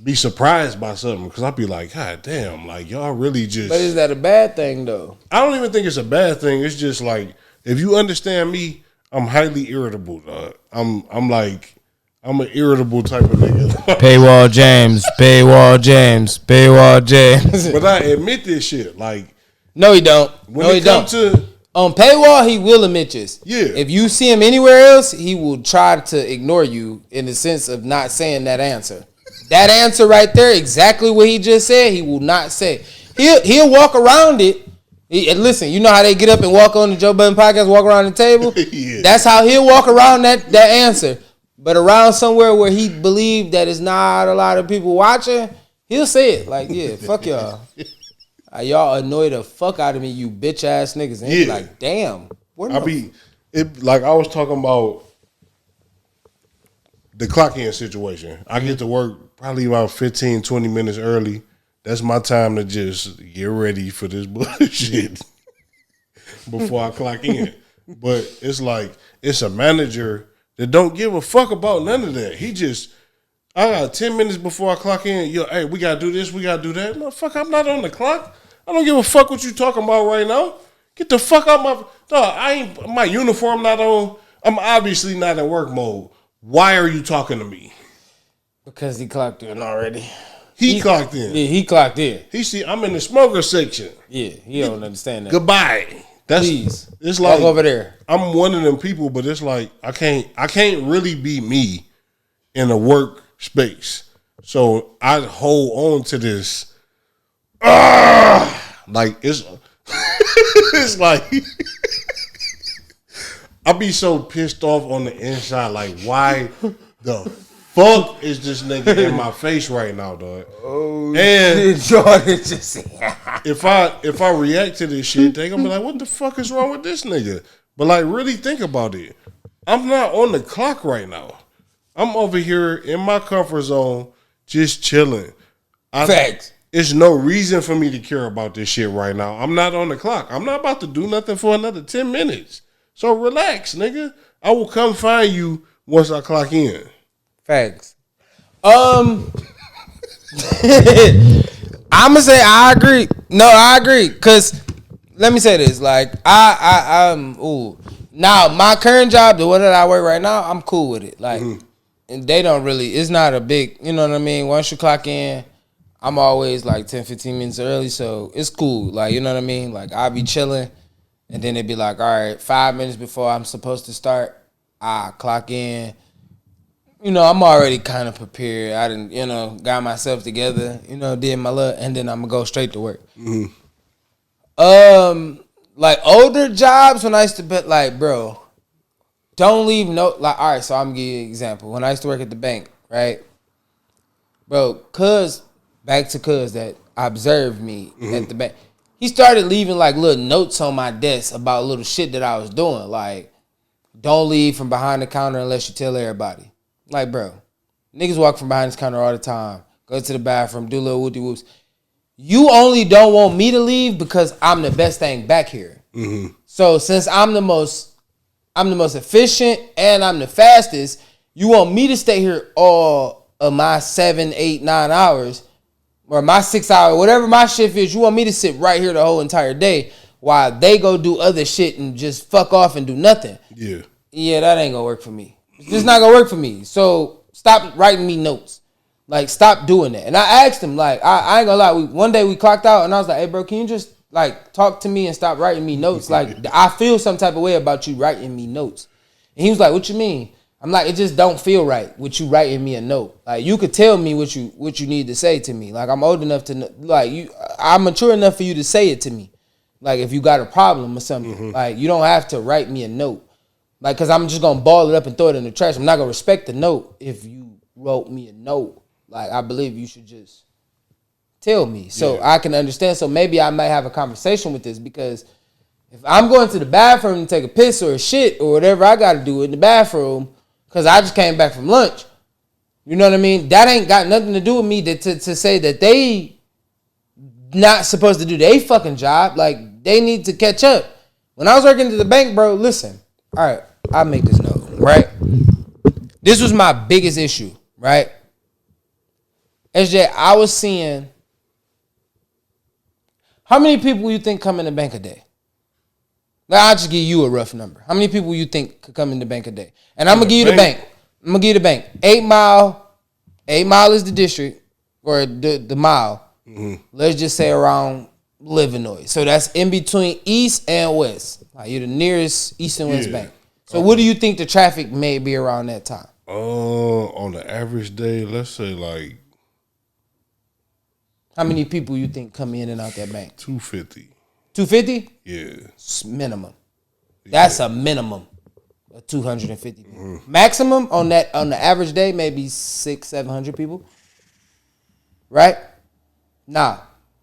S2: be surprised by something because I'd be like, God damn, like y'all really just.
S1: But is that a bad thing though?
S2: I don't even think it's a bad thing. It's just like if you understand me, I'm highly irritable. Dog. I'm like I'm an irritable type of nigga.
S1: Paywall James, Paywall James, Paywall James.
S2: But I admit this shit. Like
S1: no, he don't.
S2: when
S1: No,
S2: it
S1: he
S2: comes
S1: don't.
S2: to
S1: On Paywall, he will admit this.
S2: Yeah.
S1: If you see him anywhere else, he will try to ignore you in the sense of not saying that answer. That answer right there, exactly what he just said, he will not say. He'll walk around it. And listen, you know how they get up and walk on the Joe Budden podcast, walk around the table?
S2: Yeah.
S1: That's how he'll walk around that answer. But around somewhere where he believed that it's not a lot of people watching, he'll say it. Like, yeah, fuck y'all. Y'all annoy the fuck out of me, you bitch ass niggas. And he's like, damn.
S2: Like I was talking about the clock in situation. I get to work probably about 15, 20 minutes early. That's my time to just get ready for this bullshit before I clock in. But it's like, it's a manager that don't give a fuck about none of that. He just, I got 10 minutes before I clock in. Yo, hey, we got to do this, we got to do that. No, fuck, I'm not on the clock. I don't give a fuck what you talking about right now. Get the fuck out my, dog, my uniform not on. I'm obviously not in work mode. Why are you talking to me?
S1: Because he clocked in already.
S2: He clocked in.
S1: Yeah, he clocked in.
S2: He see, I'm in the smoker section.
S1: Yeah, he don't understand that.
S2: Goodbye.
S1: Please,
S2: it's like
S1: walk over there.
S2: I'm one of them people, but it's like I can't really be me in a work space. So I hold on to this. Like it's it's like I be so pissed off on the inside. Like why the fuck is this nigga in my face right now, dog?
S1: Oh,
S2: and
S1: Jordan just
S2: if I react to this shit, they gonna be like, what the fuck is wrong with this nigga? But like really think about it. I'm not on the clock right now. I'm over here in my comfort zone, just chilling.
S1: Facts.
S2: There's no reason for me to care about this shit right now. I'm not on the clock. I'm not about to do nothing for another 10 minutes. So relax, nigga. I will come find you once I clock in.
S1: Facts. I'm gonna say I agree. No, I agree. Cause let me say this. Like now my current job, the one that I work right now, I'm cool with it. Like and they don't really, it's not a big, you know what I mean? Once you clock in, I'm always like 10, 15 minutes early, so it's cool. Like, you know what I mean? Like I'll be chilling and then it'd be like, all right, 5 minutes before I'm supposed to start, I clock in. You know, I'm already kind of prepared. I didn't, you know, got myself together, you know, did my look, and then I'm gonna go straight to work. Like older jobs when I used to be like, bro, don't leave no, like, all right, so I'm gonna give you an example. When I used to work at the bank, right? Bro, back to cuz that observed me at the bank. He started leaving like little notes on my desk about little shit that I was doing. Like, don't leave from behind the counter unless you tell everybody. Like, bro, niggas walk from behind this counter all the time. Go to the bathroom, do little whoopty whoops. You only don't want me to leave because I'm the best thing back here. So since I'm the most efficient and I'm the fastest, you want me to stay here all of my 7, 8, 9 hours or my 6 hours, whatever my shift is. You want me to sit right here the whole entire day while they go do other shit and just fuck off and do nothing. Yeah, that ain't gonna work for me. It's just not gonna work for me. So stop writing me notes. Like, stop doing that. And I asked him, like, I ain't gonna lie. One day we clocked out and I was like, hey, bro, can you just, like, talk to me and stop writing me notes? Like, I feel some type of way about you writing me notes. And he was like, what you mean? I'm like, it just don't feel right with you writing me a note. Like, you could tell me what you need to say to me. Like, I'm old enough to, like, I'm mature enough for you to say it to me. Like, if you got a problem or something. Like, you don't have to write me a note. Like, because I'm just going to ball it up and throw it in the trash. I'm not going to respect the note if you wrote me a note. Like, I believe you should just tell me so I can understand. So maybe I might have a conversation with this, because if I'm going to the bathroom to take a piss or a shit or whatever I got to do in the bathroom because I just came back from lunch, you know what I mean? That ain't got nothing to do with me to say that they not supposed to do their fucking job. Like, they need to catch up. When I was working at the bank, bro, listen. All right, I'll make this note, right? This was my biggest issue, right? SJ, I was seeing. How many people you think come in the bank a day? I'll just give you a rough number. How many people you think could come in the bank a day? And I'm gonna give you the bank. I'm gonna give you the bank. 8 Mile. 8 Mile is the district or the mile. Mm-hmm. Let's just say around Livernois. So that's in between east and west. Like you're the nearest east and west bank. So what do you think the traffic may be around that time?
S2: On the average day, let's say like.
S1: How many people you think come in and out that bank?
S2: 250.
S1: 250?
S2: Yeah.
S1: It's minimum. That's a minimum of 250 people. Mm-hmm. Maximum on the average day, maybe 600-700 people. Right? Nah.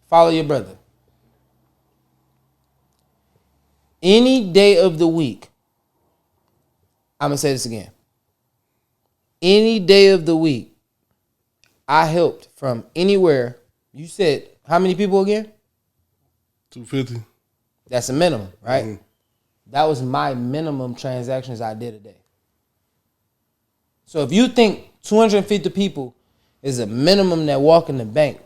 S1: Follow your brother. Any day of the week, I'm going to say this again. Any day of the week, I helped from anywhere. You said, how many people again?
S2: 250.
S1: That's a minimum, right? Mm-hmm. That was my minimum transactions I did a day. So if you think 250 people is a minimum that walk in the bank,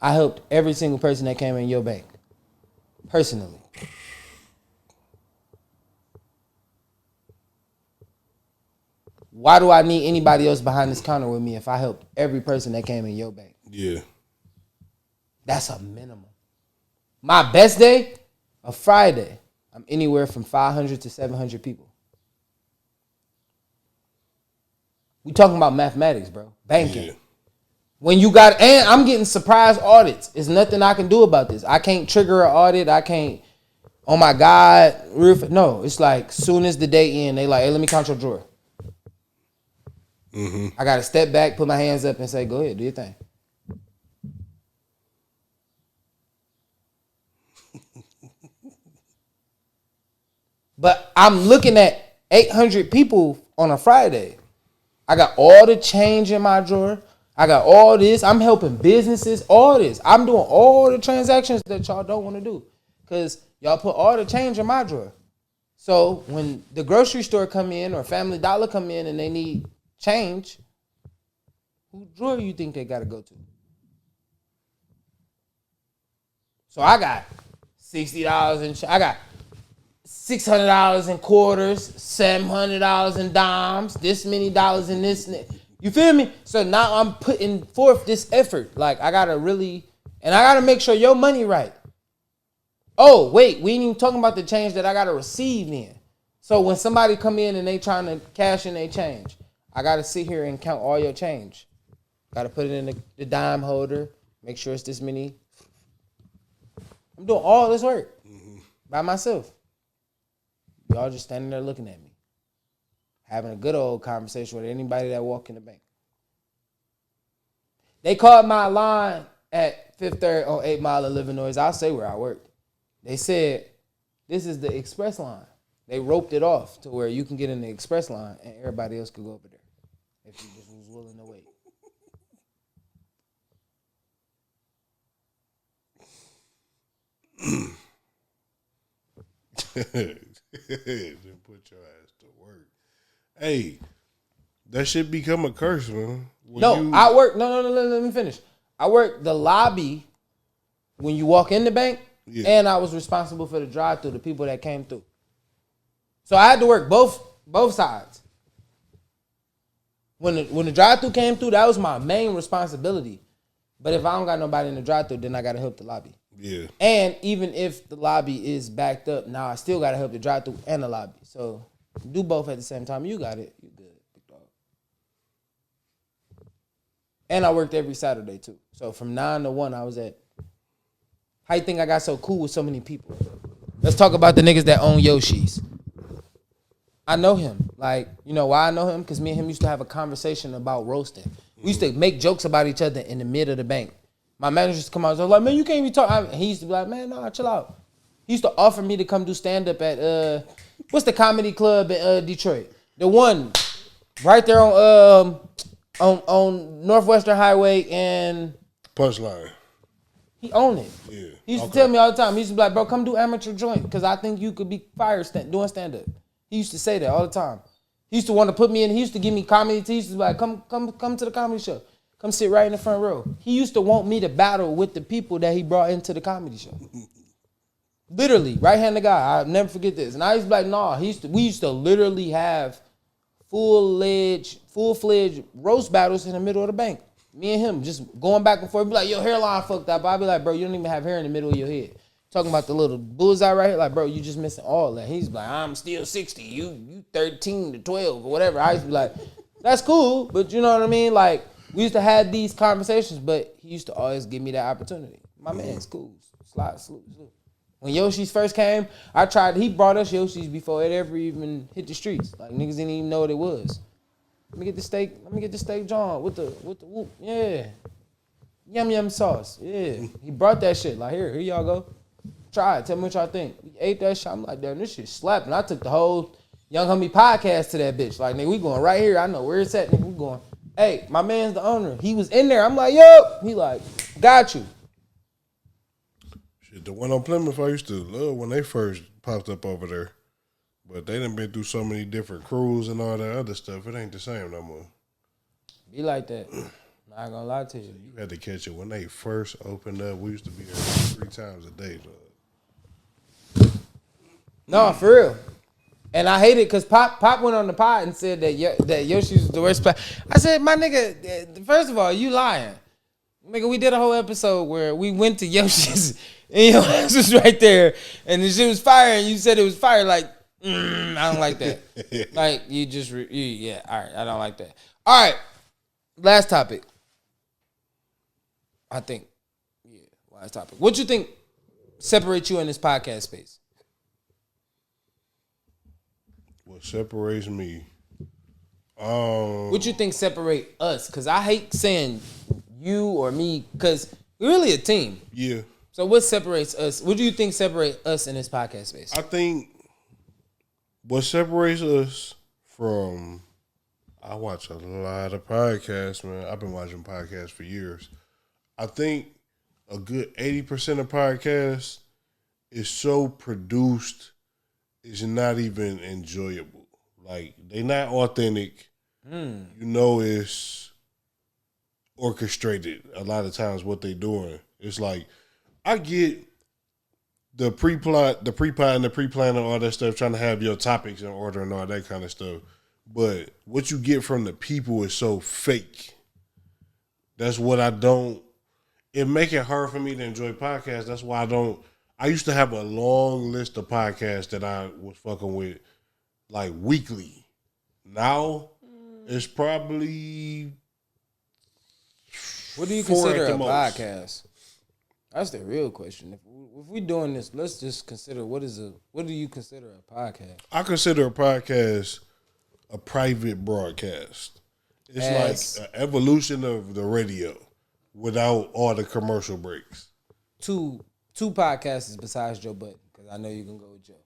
S1: I helped every single person that came in your bank. Personally. Why do I need anybody else behind this counter with me if I helped every person that came in your bank?
S2: Yeah.
S1: That's a minimum. My best day, a Friday, I'm anywhere from 500 to 700 people. We talking about mathematics, bro. Banking. Yeah. When you got, and I'm getting surprise audits. There's nothing I can do about this. I can't trigger an audit. I can't, oh my God. No, it's like soon as the day end, they like, hey, let me count your drawer. Mm-hmm. I got to step back, put my hands up and say, go ahead, do your thing. But I'm looking at 800 people on a Friday. I got all the change in my drawer. I got all this. I'm helping businesses, all this. I'm doing all the transactions that y'all don't want to do because y'all put all the change in my drawer. So when the grocery store come in or Family Dollar come in and they need change, whose drawer you think they got to go to? So I got $60 in I got $600 in quarters, $700 in dimes, this many dollars in this. You feel me? So now I'm putting forth this effort. Like I gotta really, and I gotta make sure your money right. Oh wait, we ain't even talking about the change that I gotta receive in. So when somebody come in and they trying to cash in their change, I gotta sit here and count all your change. Gotta put it in the dime holder. Make sure it's this many. I'm doing all this work by myself. Y'all just standing there looking at me. Having a good old conversation with anybody that walk in the bank. They called my line at Fifth Third on 8 Mile of Livernois. I'll say where I worked. They said, this is the express line. They roped it off to where you can get in the express line and everybody else could go over there if you just was willing to wait.
S2: Then put your ass to work. Hey, that should become a curse, man.
S1: I work. No. Let me finish. I work the lobby when you walk in the bank, and I was responsible for the drive-through, the people that came through. So I had to work both sides. When the drive-through came through, that was my main responsibility. But if I don't got nobody in the drive-through, then I gotta help the lobby.
S2: Yeah. And
S1: even if the lobby is backed up, now I still gotta help the drive-through and the lobby. So do both at the same time. You got it. You good, big dog. And I worked every Saturday too. So from 9 to 1, I was at. How you think I got so cool with so many people? Let's talk about the niggas that own Yoshi's. I know him. Like, you know why I know him? Because me and him used to have a conversation about roasting. We used to make jokes about each other in the mid of the bank. My manager used to come out and was like, man, you can't even talk. He used to be like, man, no, chill out. He used to offer me to come do stand-up at, what's the comedy club in Detroit? The one right there on Northwestern Highway and...
S2: Punchline.
S1: He owned it.
S2: Yeah.
S1: He used to tell me all the time. He used to be like, bro, come do amateur joint because I think you could be fired doing stand-up. He used to say that all the time. He used to want to put me in. He used to give me comedy. He used to be like, come to the comedy show. Come sit right in the front row. He used to want me to battle with the people that he brought into the comedy show. Literally, right-handed guy. I'll never forget this. And I used to be like, nah, we used to literally have full-fledged roast battles in the middle of the bank. Me and him just going back and forth. Be like, yo, hairline fucked up. I'll be like, bro, you don't even have hair in the middle of your head. Talking about the little bullseye right here. Like, bro, you just missing all that. He's like, I'm still 60. You 13 to 12 or whatever. I used to be like, that's cool. But you know what I mean? Like, we used to have these conversations, but he used to always give me that opportunity. My man's cool. Slide. When Yoshi's first came, he brought us Yoshi's before it ever even hit the streets. Like, niggas didn't even know what it was. Let me get the steak John with the whoop. Yeah. Yum sauce. Yeah. He brought that shit. Like, here y'all go. Try it. Tell me what y'all think. We ate that shit. I'm like, damn, this shit slapping. I took the whole Young Homie podcast to that bitch. Like, nigga, we going right here. I know where it's at, nigga. We going. Hey, my man's the owner. He was in there. I'm like, yo. He like, got you.
S2: Shit, the one on Plymouth I used to love when they first popped up over there. But they done been through so many different crews and all that other stuff. It ain't the same no more.
S1: Be like that. Not gonna lie to you.
S2: You had to catch it when they first opened up. We used to be there 3 times a day, dog.
S1: No, for real. And I hate it because Pop went on the pod and said that Yoshi's was the worst play. I said, my nigga, first of all, you lying. Nigga, we did a whole episode where we went to Yoshi's and your ass was right there and the shit was fire and you said it was fire. Like, I don't like that. Like, you just, yeah, all right, I don't like that. All right, last topic. I think, yeah, last topic. What you think separates you in this podcast space?
S2: What separates me?
S1: What you think separate us? Because I hate saying you or me because we're really a team.
S2: Yeah.
S1: So what separates us? What do you think separates us in this podcast space?
S2: I think what separates us from, I watch a lot of podcasts, man. I've been watching podcasts for years. I think a good 80% of podcasts is so produced, it's not even enjoyable. Like, they not authentic. You know, it's orchestrated a lot of times what they doing. It's like, I get the pre-plot, the pre-pod and the pre-plan and all that stuff, trying to have your topics in order and all that kind of stuff. But what you get from the people is so fake. That's what I don't. It make it hard for me to enjoy podcasts. That's why I used to have a long list of podcasts that I was fucking with, like, weekly. Now, it's probably
S1: what do you consider a podcast? That's the real question. If we doing this, let's just consider what do you consider a podcast?
S2: I consider a podcast a private broadcast. It's like an evolution of the radio without all the commercial breaks.
S1: Two podcasts besides Joe Budden, because I know you can go with Joe.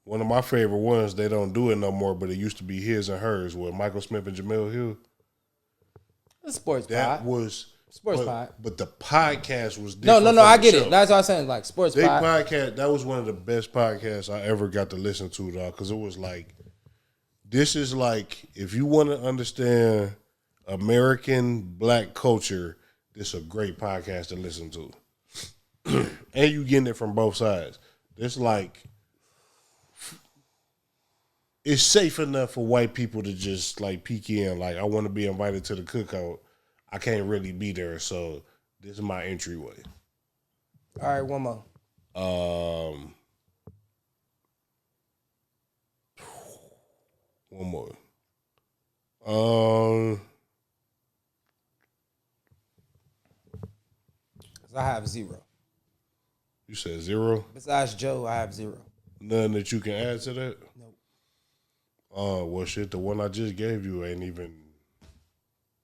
S2: One of my favorite ones, they don't do it no more, but it used to be His and Hers with Michael Smith and Jamel Hill.
S1: The sports
S2: that
S1: pod.
S2: was
S1: sports pod.
S2: But the podcast was different.
S1: No, I get it. That's what I'm saying. Like, sports
S2: pod.
S1: podcast.
S2: That was one of the best podcasts I ever got to listen to, dog, because it was like, this is like, if you want to understand American black culture, this is a great podcast to listen to. And you getting it from both sides. It's like, it's safe enough for white people to just like peek in. Like, I want to be invited to the cookout. I can't really be there, so this is my entryway.
S1: All right, one more.
S2: One more.
S1: I have 0.
S2: You said 0?
S1: Besides Joe, I have 0.
S2: Nothing that you can add to that?
S1: Nope.
S2: Well, shit, the one I just gave you ain't even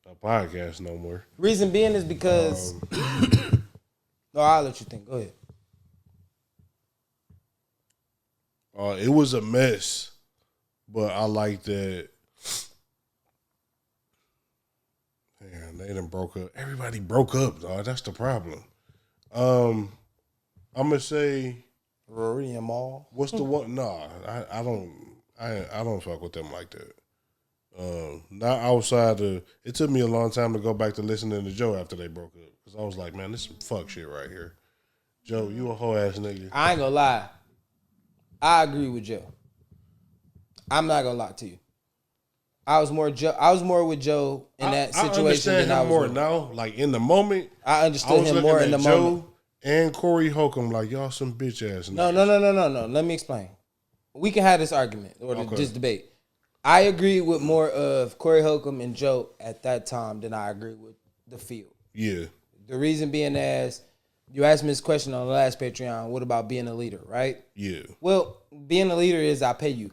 S2: a podcast no more.
S1: Reason being is because... no, I'll let you think. Go ahead.
S2: It was a mess, but I like that. Man, they done broke up. Everybody broke up, dog. That's the problem. I'm gonna say
S1: Rory and Maul.
S2: What's the one? Nah, I don't fuck with them like that. Not outside of. It took me a long time to go back to listening to Joe after they broke up because I was like, man, this is some fuck shit right here. Joe, you a hoe ass nigga.
S1: I ain't gonna lie. I agree with Joe. I'm not gonna lie to you. I was more with Joe in that situation.
S2: I understand
S1: than
S2: him
S1: I was
S2: more
S1: with.
S2: now. Like in the moment,
S1: I understood him more in the
S2: Joe
S1: moment.
S2: and Corey Holcomb, like y'all some bitch ass niggas.
S1: No. Let me explain. We can have this argument or this debate. I agree with more of Corey Holcomb and Joe at that time than I agree with the field.
S2: Yeah.
S1: The reason being as you asked me this question on the last Patreon, what about being a leader, right?
S2: Yeah.
S1: Well, being a leader is I pay you.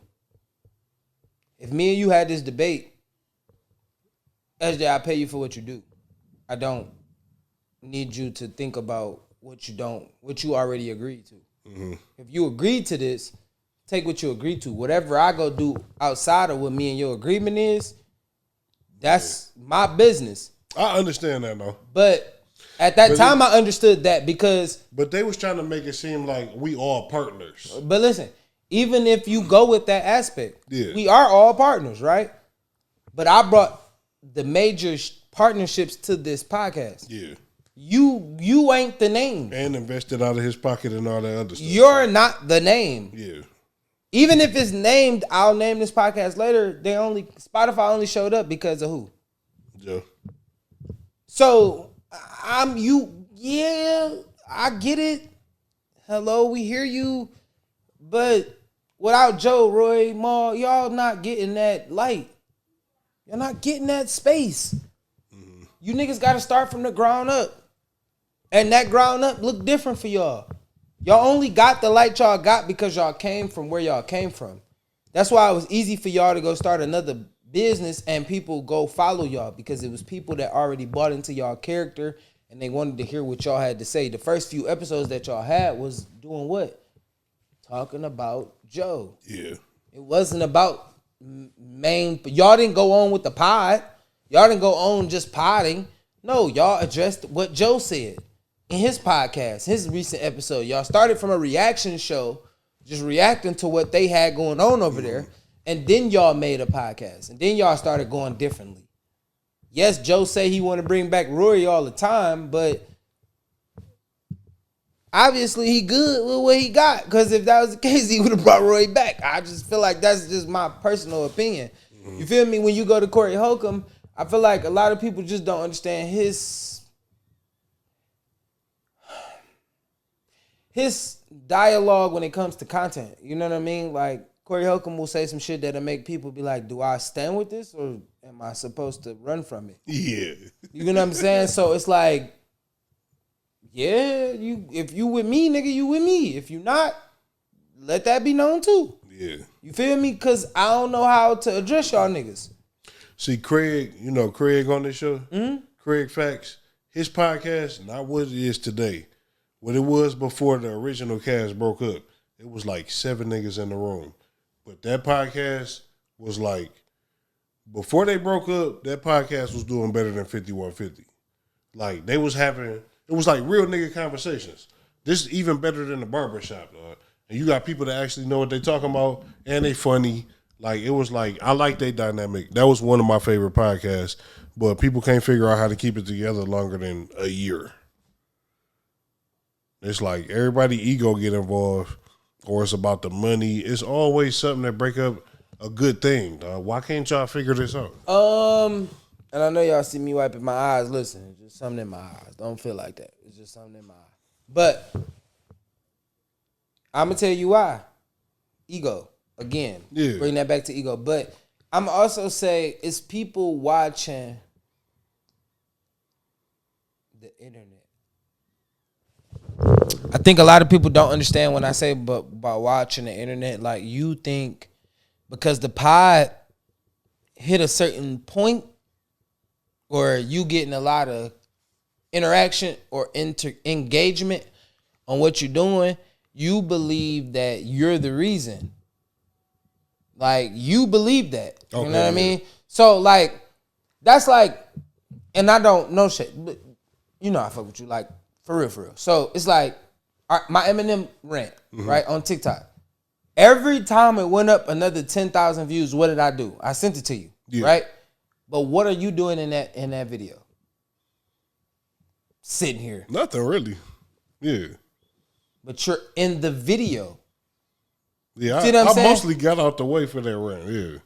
S1: If me and you had this debate, SJ, I pay you for what you do. I don't need you to think about what you already agreed to. Mm-hmm. If you agreed to this, take what you agreed to. Whatever I go do outside of what me and your agreement is, that's my business.
S2: I understand that though.
S1: But at that time, I understood that because.
S2: But they was trying to make it seem like we all partners.
S1: But listen, even if you go with that aspect, we are all partners, right? But I brought the major partnerships to this podcast.
S2: Yeah.
S1: You ain't the name.
S2: And invested out of his pocket and all that other stuff.
S1: You're not the name.
S2: Yeah.
S1: Even if it's named, I'll name this podcast later. Spotify only showed up because of who?
S2: Joe.
S1: So I get it. Hello, we hear you. But without Joe, Roy, Maul, y'all not getting that light. You're not getting that space. Mm-hmm. You niggas got to start from the ground up. And that ground up look different for y'all. Y'all only got the light y'all got because y'all came from where y'all came from. That's why it was easy for y'all to go start another business and people go follow y'all because it was people that already bought into y'all character and they wanted to hear what y'all had to say. The first few episodes that y'all had was doing what? Talking about Joe.
S2: Yeah.
S1: It wasn't about y'all didn't go on with the pod. Y'all didn't go on just podding. No, y'all addressed what Joe said in his podcast, his recent episode. Y'all started from a reaction show, just reacting to what they had going on over there. And then y'all made a podcast. And then y'all started going differently. Yes, Joe say he want to bring back Rory all the time, but obviously he good with what he got. Because if that was the case, he would have brought Rory back. I just feel like that's just my personal opinion. You feel me? When you go to Corey Holcomb, I feel like a lot of people just don't understand his dialogue when it comes to content. You know what I mean? Like, Corey Holcomb will say some shit that'll make people be like, do I stand with this or am I supposed to run from it?
S2: Yeah.
S1: You know what I'm saying? So it's like, yeah, if you with me, nigga, you with me. If you not, let that be known too.
S2: Yeah.
S1: You feel me? Because I don't know how to address y'all niggas.
S2: See, Craig, you know Craig on this show? Mm-hmm. Craig Facts, his podcast, not what it is today. What it was before the original cast broke up. It was like 7 niggas in the room. But that podcast was like, before they broke up, that podcast was doing better than 5150. Like, they was having, it was like real nigga conversations. This is even better than the barbershop, dog. And you got people that actually know what they talking about, and they funny. Like, it was like, I like their dynamic. That was one of my favorite podcasts. But people can't figure out how to keep it together longer than a year. It's like everybody ego get involved, or it's about the money. It's always something that break up a good thing, dog. Why can't y'all figure this out?
S1: And I know y'all see me wiping my eyes. Listen, it's just something in my eyes. Don't feel like that. It's just something in my eyes. But I'm gonna tell you why. Ego. Again. Yeah. Bring that back to ego. But I'm also say it's people watching the internet. I think a lot of people don't understand when I say about watching the internet. Like, you think because the pod hit a certain point or you getting a lot of interaction or engagement on what you're doing, you believe that you're the reason. Like, you believe that. Okay, you know what I mean? So, like, that's like, and I don't know shit, but you know I fuck with you. Like, for real. So it's like my Eminem rant, right, on TikTok. Every time it went up another 10,000 views, what did I do? I sent it to you. right? But what are you doing in that video? Sitting here.
S2: Nothing really. Yeah.
S1: But you're in the video.
S2: Yeah,
S1: See what I'm saying?
S2: Mostly got out the way for that rant, yeah.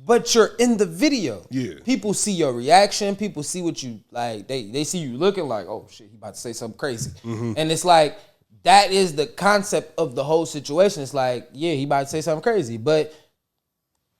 S1: But you're in the video.
S2: Yeah.
S1: People see your reaction. People see what you, like, they see you looking like, oh, shit, he about to say something crazy. And it's like, that is the concept of the whole situation. It's like, yeah, he about to say something crazy. But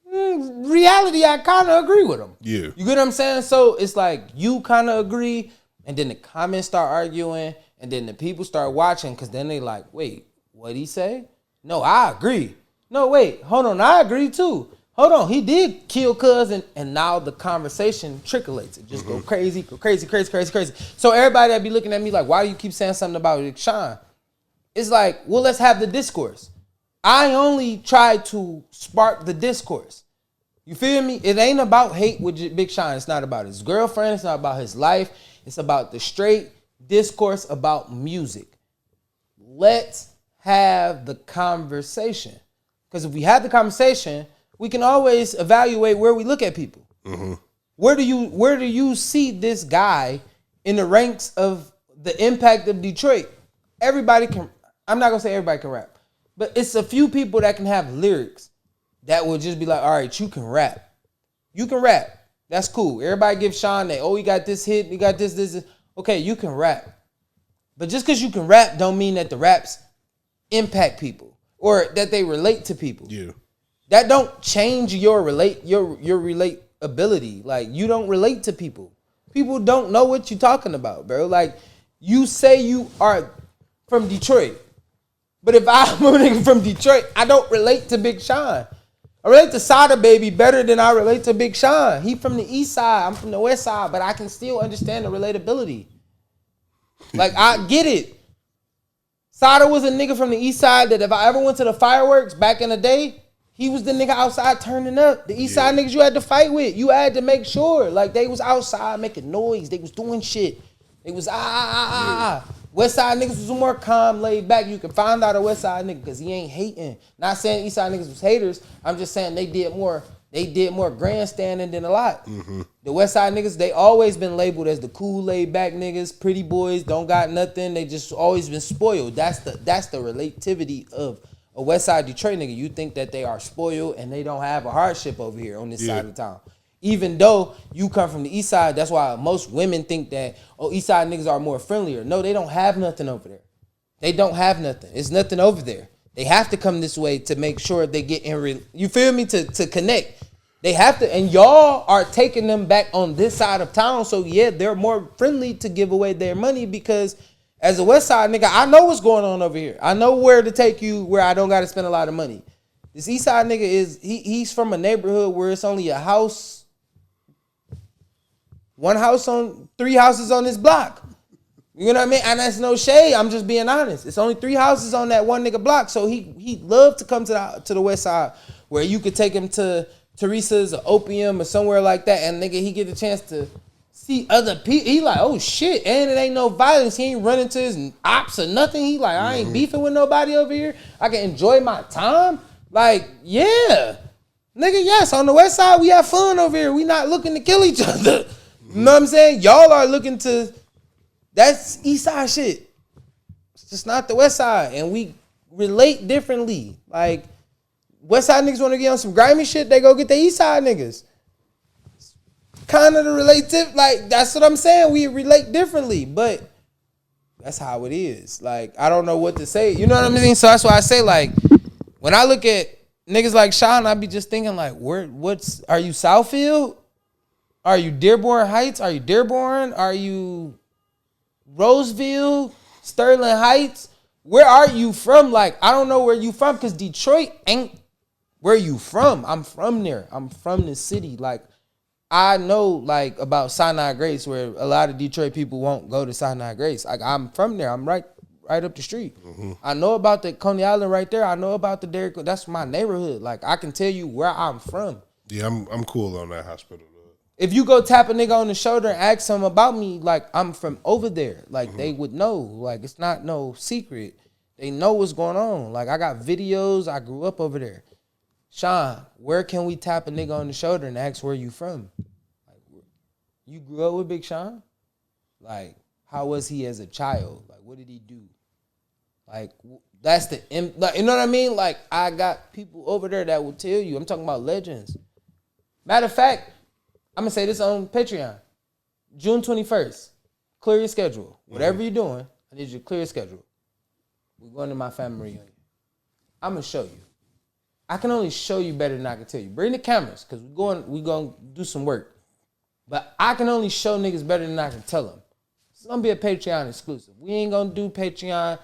S1: reality, I kind of agree with him.
S2: Yeah.
S1: You get what I'm saying? So it's like, you kind of agree, and then the comments start arguing, and then the people start watching, because then they like, wait, what'd he say? No, I agree. No, wait, hold on, I agree too. Hold on, he did kill cousin, and now the conversation trickles. It just go crazy, crazy. So everybody that be looking at me like, why do you keep saying something about Big Sean? It's like, well, let's have the discourse. I only try to spark the discourse. You feel me? It ain't about hate with Big Sean. It's not about his girlfriend. It's not about his life. It's about the straight discourse about music. Let's have the conversation. Because if we have the conversation, we can always evaluate where we look at people. Where do you see this guy in the ranks of the impact of Detroit? Everybody can, I'm not going to say everybody can rap, but it's a few people that can have lyrics that will just be like, all right, you can rap. You can rap. That's cool. Everybody give Sean that, oh, he got this hit, he got this. Okay, you can rap. But just because you can rap don't mean that the raps impact people or that they relate to people.
S2: Yeah.
S1: That don't change your relatability. Like, you don't relate to people. People don't know what you're talking about, bro. Like, you say you are from Detroit, but if I'm a nigga from Detroit, I don't relate to Big Sean. I relate to Sada Baby better than I relate to Big Sean. He from the east side, I'm from the west side, but I can still understand the relatability. Like, I get it. Sada was a nigga from the east side that if I ever went to the fireworks back in the day, he was the nigga outside turning up. The east side niggas you had to fight with. You had to make sure. Like, they was outside making noise. They was doing shit. They was West side niggas was more calm, laid back. You can find out a west side nigga because he ain't hating. Not saying east side niggas was haters. I'm just saying they did more grandstanding than a lot. The west side niggas, they always been labeled as the cool, laid back niggas, pretty boys, don't got nothing. They just always been spoiled. That's the relativity of a west side Detroit nigga. You think that they are spoiled and they don't have a hardship over here on this side of town. Even though you come from the east side, that's why most women think that, oh, east side niggas are more friendlier. No, they don't have nothing over there. They don't have nothing. It's nothing over there. They have to come this way to make sure they get in. You feel me? To connect. They have to, and y'all are taking them back on this side of town. So yeah, they're more friendly to give away their money because as a west side nigga, I know what's going on over here. I know where to take you where I don't got to spend a lot of money. This east side nigga he's from a neighborhood where it's only a house. One house on 3 houses on this block. You know what I mean? And that's no shade. I'm just being honest. It's only 3 houses on that one nigga block. So he loved to come to the west side where you could take him to Teresa's or Opium or somewhere like that. And nigga, he get the chance to see other people. He like, oh shit. And it ain't no violence. He ain't running to his ops or nothing. He like, I ain't beefing with nobody over here. I can enjoy my time. Like, yeah. Nigga, yes. On the west side, we have fun over here. We not looking to kill each other. You know what I'm saying? Y'all are looking to, that's east side shit. It's just not the west side. And we relate differently. Like, west side niggas want to get on some grimy shit, they go get the east side niggas. Kind of the relative, like, that's what I'm saying. We relate differently, but that's how it is. Like, I don't know what to say. You know what I mean? So that's why I say, like, when I look at niggas like Sean, I be just thinking, like, are you Southfield? Are you Dearborn Heights? Are you Dearborn? Are you Roseville? Sterling Heights? Where are you from? Like, I don't know where you from because Detroit ain't where you from. I'm from there. I'm from the city. Like, I know, like, about Sinai Grace where a lot of Detroit people won't go to Sinai Grace. Like, I'm from there. I'm right up the street. I know about the Coney Island right there. I know about the Derrick. That's my neighborhood. Like, I can tell you where I'm from.
S2: Yeah, I'm cool on that hospital.
S1: If you go tap a nigga on the shoulder and ask him about me, like, I'm from over there. Like, they would know. Like, it's not no secret. They know what's going on. Like, I got videos. I grew up over there. Sean, where can we tap a nigga on the shoulder and ask where you from? Like, you grew up with Big Sean? Like, how was he as a child? Like, what did he do? Like, that's like, you know what I mean? Like, I got people over there that will tell you. I'm talking about legends. Matter of fact, I'm going to say this on Patreon. June 21st, clear your schedule. Whatever you're doing, I need you to clear your schedule. We're going to my family reunion. I'm going to show you. I can only show you better than I can tell you. Bring the cameras, because we're going to do some work. But I can only show niggas better than I can tell them. It's going to be a Patreon exclusive. We ain't going to do Patreon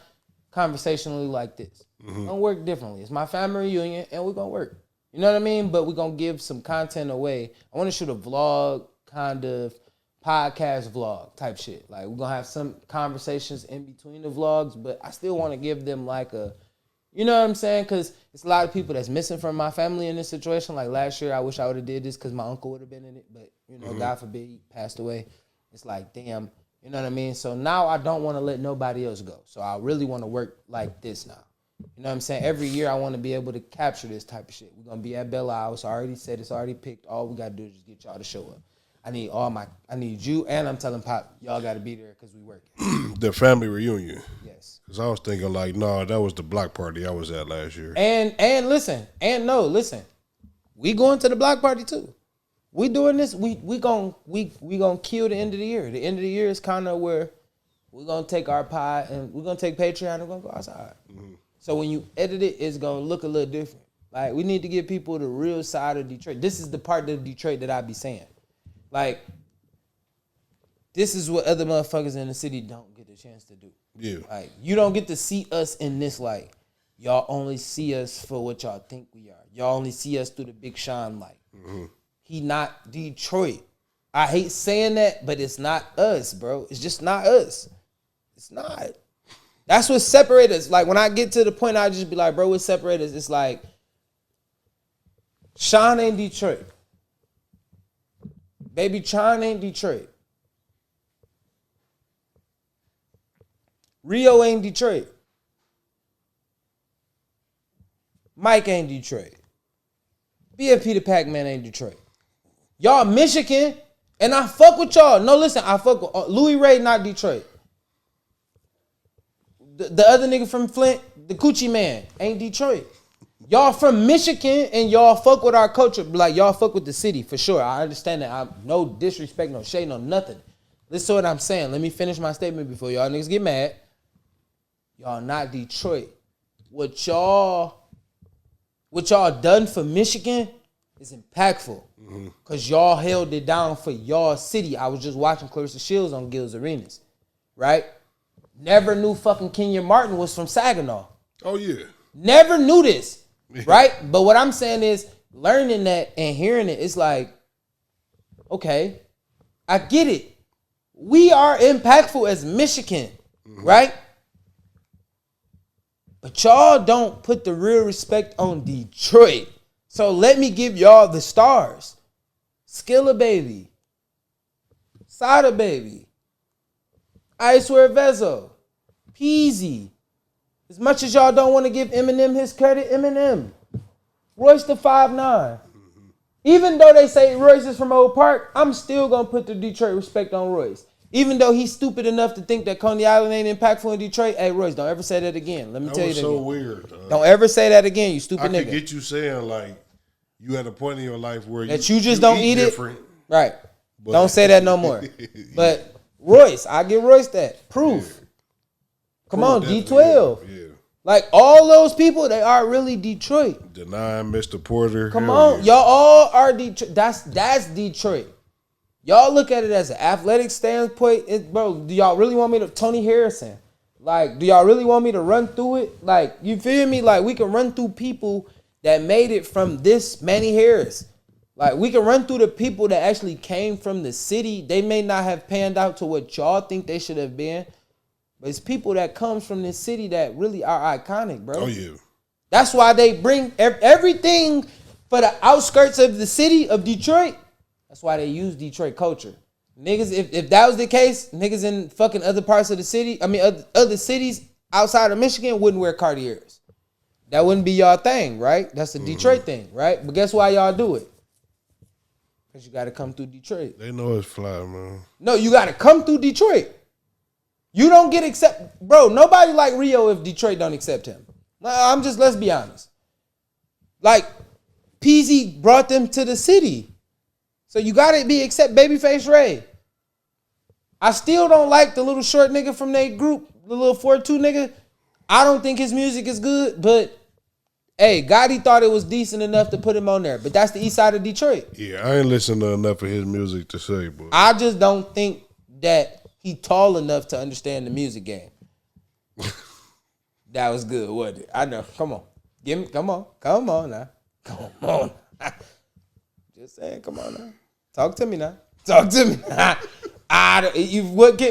S1: conversationally like this. We're going to work differently. It's my family reunion, and we're going to work. You know what I mean? But we're going to give some content away. I want to shoot a vlog, kind of podcast vlog type shit. Like, we're going to have some conversations in between the vlogs, but I still want to give them like a, you know what I'm saying? Because it's a lot of people that's missing from my family in this situation. Like last year, I wish I would have did this because my uncle would have been in it. But, you know, God forbid he passed away. It's like, damn, you know what I mean? So now I don't want to let nobody else go. So I really want to work like this now. You know what I'm saying? Every year I want to be able to capture this type of shit. We're going to be at Belle Isle. It's already said. It's already picked. All we got to do is just get y'all to show up. I need you, and I'm telling Pop, y'all got to be there because we working.
S2: The family reunion.
S1: Yes.
S2: Because I was thinking like, no, that was the block party I was at last year.
S1: And listen, we going to the block party too. We doing this. We gonna kill the end of the year. The end of the year is kind of where we're gonna take our pie and we're gonna take Patreon and we're gonna go outside. So when you edit it, it's gonna look a little different. Like, we need to give people the real side of Detroit. This is the part of Detroit that I be saying. Like, this is what other motherfuckers in the city don't get a chance to do.
S2: Yeah.
S1: Like, you don't get to see us in this light. Y'all only see us for what y'all think we are. Y'all only see us through the Big Sean light. He not Detroit. I hate saying that, but it's not us, bro. It's just not us. It's not. That's what separates us. Like, when I get to the point, I just be like, bro, what separates us? It's like, Sean ain't Detroit. Baby Sean ain't Detroit. Rio ain't Detroit. Mike ain't Detroit. BFP the Pac-Man ain't Detroit. Y'all Michigan, and I fuck with y'all. No, listen, I fuck with Louis Ray, not Detroit. The other nigga from Flint, the Coochie Man, ain't Detroit. Y'all from Michigan, and y'all fuck with our culture. Like, y'all fuck with the city, for sure. I understand that. I'm no disrespect, no shade, no nothing. Listen to what I'm saying. Let me finish my statement before y'all niggas get mad. Y'all not Detroit. What y'all done for Michigan is impactful. Because y'all held it down for y'all city. I was just watching Clarissa Shields on Gil's Arenas. Right? Never knew fucking Kenya Martin was from Saginaw.
S2: Oh, yeah.
S1: Never knew this. Right? But what I'm saying is, learning that and hearing it, it's like, okay, I get it. We are impactful as Michigan. Right? But y'all don't put the real respect on Detroit. So let me give y'all the stars. Skilla Baby. Sada Baby. I Swear Vezo. Peasy. As much as y'all don't want to give Eminem his credit, Eminem. Royce the 5'9". Even though they say Royce is from Old Park, I'm still going to put the Detroit respect on Royce. Even though he's stupid enough to think that Coney Island ain't impactful in Detroit, hey, Royce, don't ever say that again. Let me tell you that.
S2: That was
S1: so
S2: weird.
S1: Don't ever say that again, you stupid nigga.
S2: I could get you saying, like, you had a point in your life where
S1: that you just don't eat
S2: different.
S1: It. Right. Don't say that no more. But Royce, I give Royce that. Proof. Yeah. Come on, D12. Yeah. Like, all those people, they are really Detroit.
S2: Denying Mr. Porter.
S1: Come on. Yeah. Y'all all are Detroit. That's Detroit. Y'all look at it as an athletic standpoint. Bro, do y'all really want me to... Tony Harrison. Like, do y'all really want me to run through it? Like, you feel me? Like, we can run through people that made it from this Manny Harris. Like, we can run through the people that actually came from the city. They may not have panned out to what y'all think they should have been. But it's people that comes from this city that really are iconic, bro.
S2: Oh, yeah.
S1: That's why they bring everything for the outskirts of the city of Detroit. That's why they use Detroit culture. Niggas, if that was the case, niggas in fucking other parts of the city, other cities outside of Michigan wouldn't wear Cartiers. That wouldn't be y'all thing, right? That's the Detroit thing, right? But guess why y'all do it? Because you got to come through Detroit.
S2: They know it's fly, man.
S1: No, you got to come through Detroit. You don't get accept, bro. Nobody like Rio if Detroit don't accept him. Let's be honest. Like, Peasy brought them to the city. So you got to be accept Babyface Ray. I still don't like the little short nigga from their group, the little 4-2 nigga. I don't think his music is good, but hey, Gotti thought it was decent enough to put him on there. But that's the east side of Detroit.
S2: Yeah, I ain't listened to enough of his music to say, but
S1: I just don't think that he tall enough to understand the music game. That was good, wasn't it? I know. Come on. Come on now. Come on. Just saying, come on now. Talk to me now.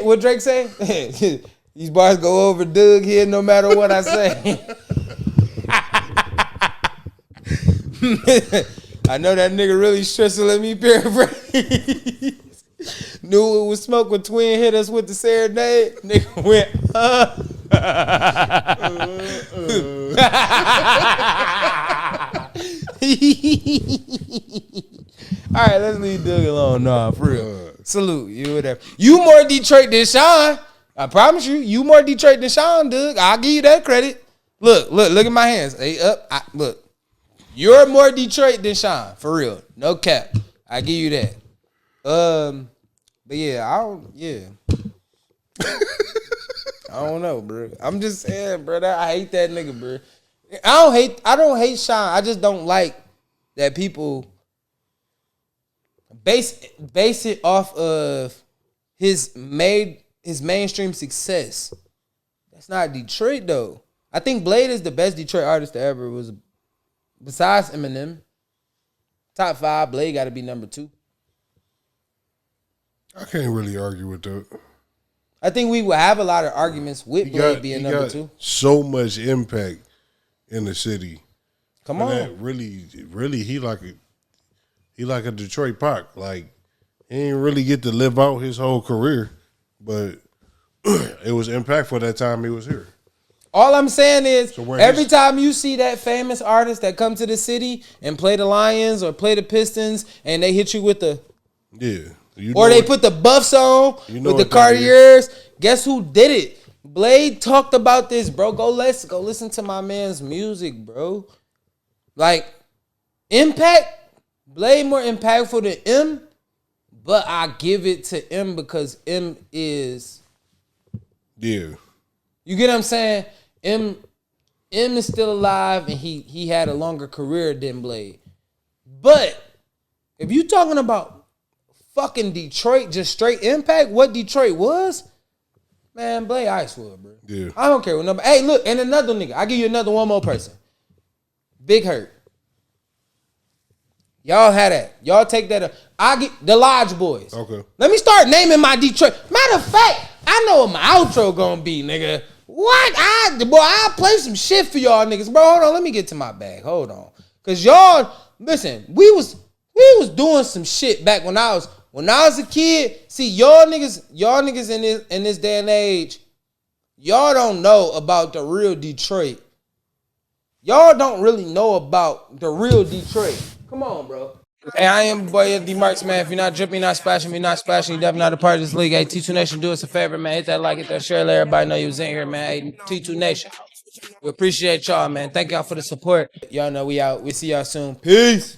S1: What Drake say? These bars go over Doug here no matter what I say. I know that nigga really stressed to let me paraphrase. Knew it was smoke when Twin hit us with the serenade. Nigga went, All right, let's leave Doug alone. Nah, for real. Salute. You whatever. You more Detroit than Sean. I promise you. You more Detroit than Sean, Doug. I'll give you that credit. Look at my hands. Hey, up. Look. You're more Detroit than Sean. For real. No cap. I give you that. But yeah, I don't know, bro. I'm just saying, bro. I hate that nigga, bro. I don't hate Sean. I just don't like that people base it off of his mainstream success. That's not Detroit though. I think Blade is the best Detroit artist that ever was, besides Eminem. Top 5, Blade got to be number 2.
S2: I can't really argue with that.
S1: I think we will have a lot of arguments with Blade being number 2.
S2: So much impact in the city.
S1: Come on,
S2: that really, he like a Detroit Pac. Like, he didn't really get to live out his whole career, but it was impactful that time he was here.
S1: All I'm saying is, every time you see that famous artist that come to the city and play the Lions or play the Pistons, and they hit you with the they put the buffs on with the Cartiers, guess who did it? Blade talked about this, bro. Go listen to my man's music, bro. Like, impact, Blade more impactful than M, but I give it to M because M is.
S2: Yeah.
S1: You get what I'm saying? M is still alive and he had a longer career than Blade. But if you talking about fucking Detroit, just straight impact, what Detroit was, man, Blade Icewood, bro.
S2: Yeah.
S1: I don't care what number. Hey, look, and another nigga. I'll give you one more person. Big Hurt. Y'all had that. Y'all take that up. I get the Lodge Boys.
S2: Okay.
S1: Let me start naming my Detroit. Matter of fact, I know what my outro gonna be, nigga. What? I'll play some shit for y'all niggas. Bro, hold on. Let me get to my bag. Hold on. Cause y'all, listen, we was doing some shit back when I was a kid. See, y'all niggas in this day and age, y'all don't know about the real Detroit. Y'all don't really know about the real Detroit. Come on, bro. Hey, I am boy D Marks, man. If you're not dripping, you're not splashing, you're definitely not a part of this league. Hey, T2 Nation, do us a favor, man. Hit that like, hit that share, let everybody know you was in here, man. Hey, T2 Nation. We appreciate y'all, man. Thank y'all for the support. Y'all know we out. We see y'all soon. Peace.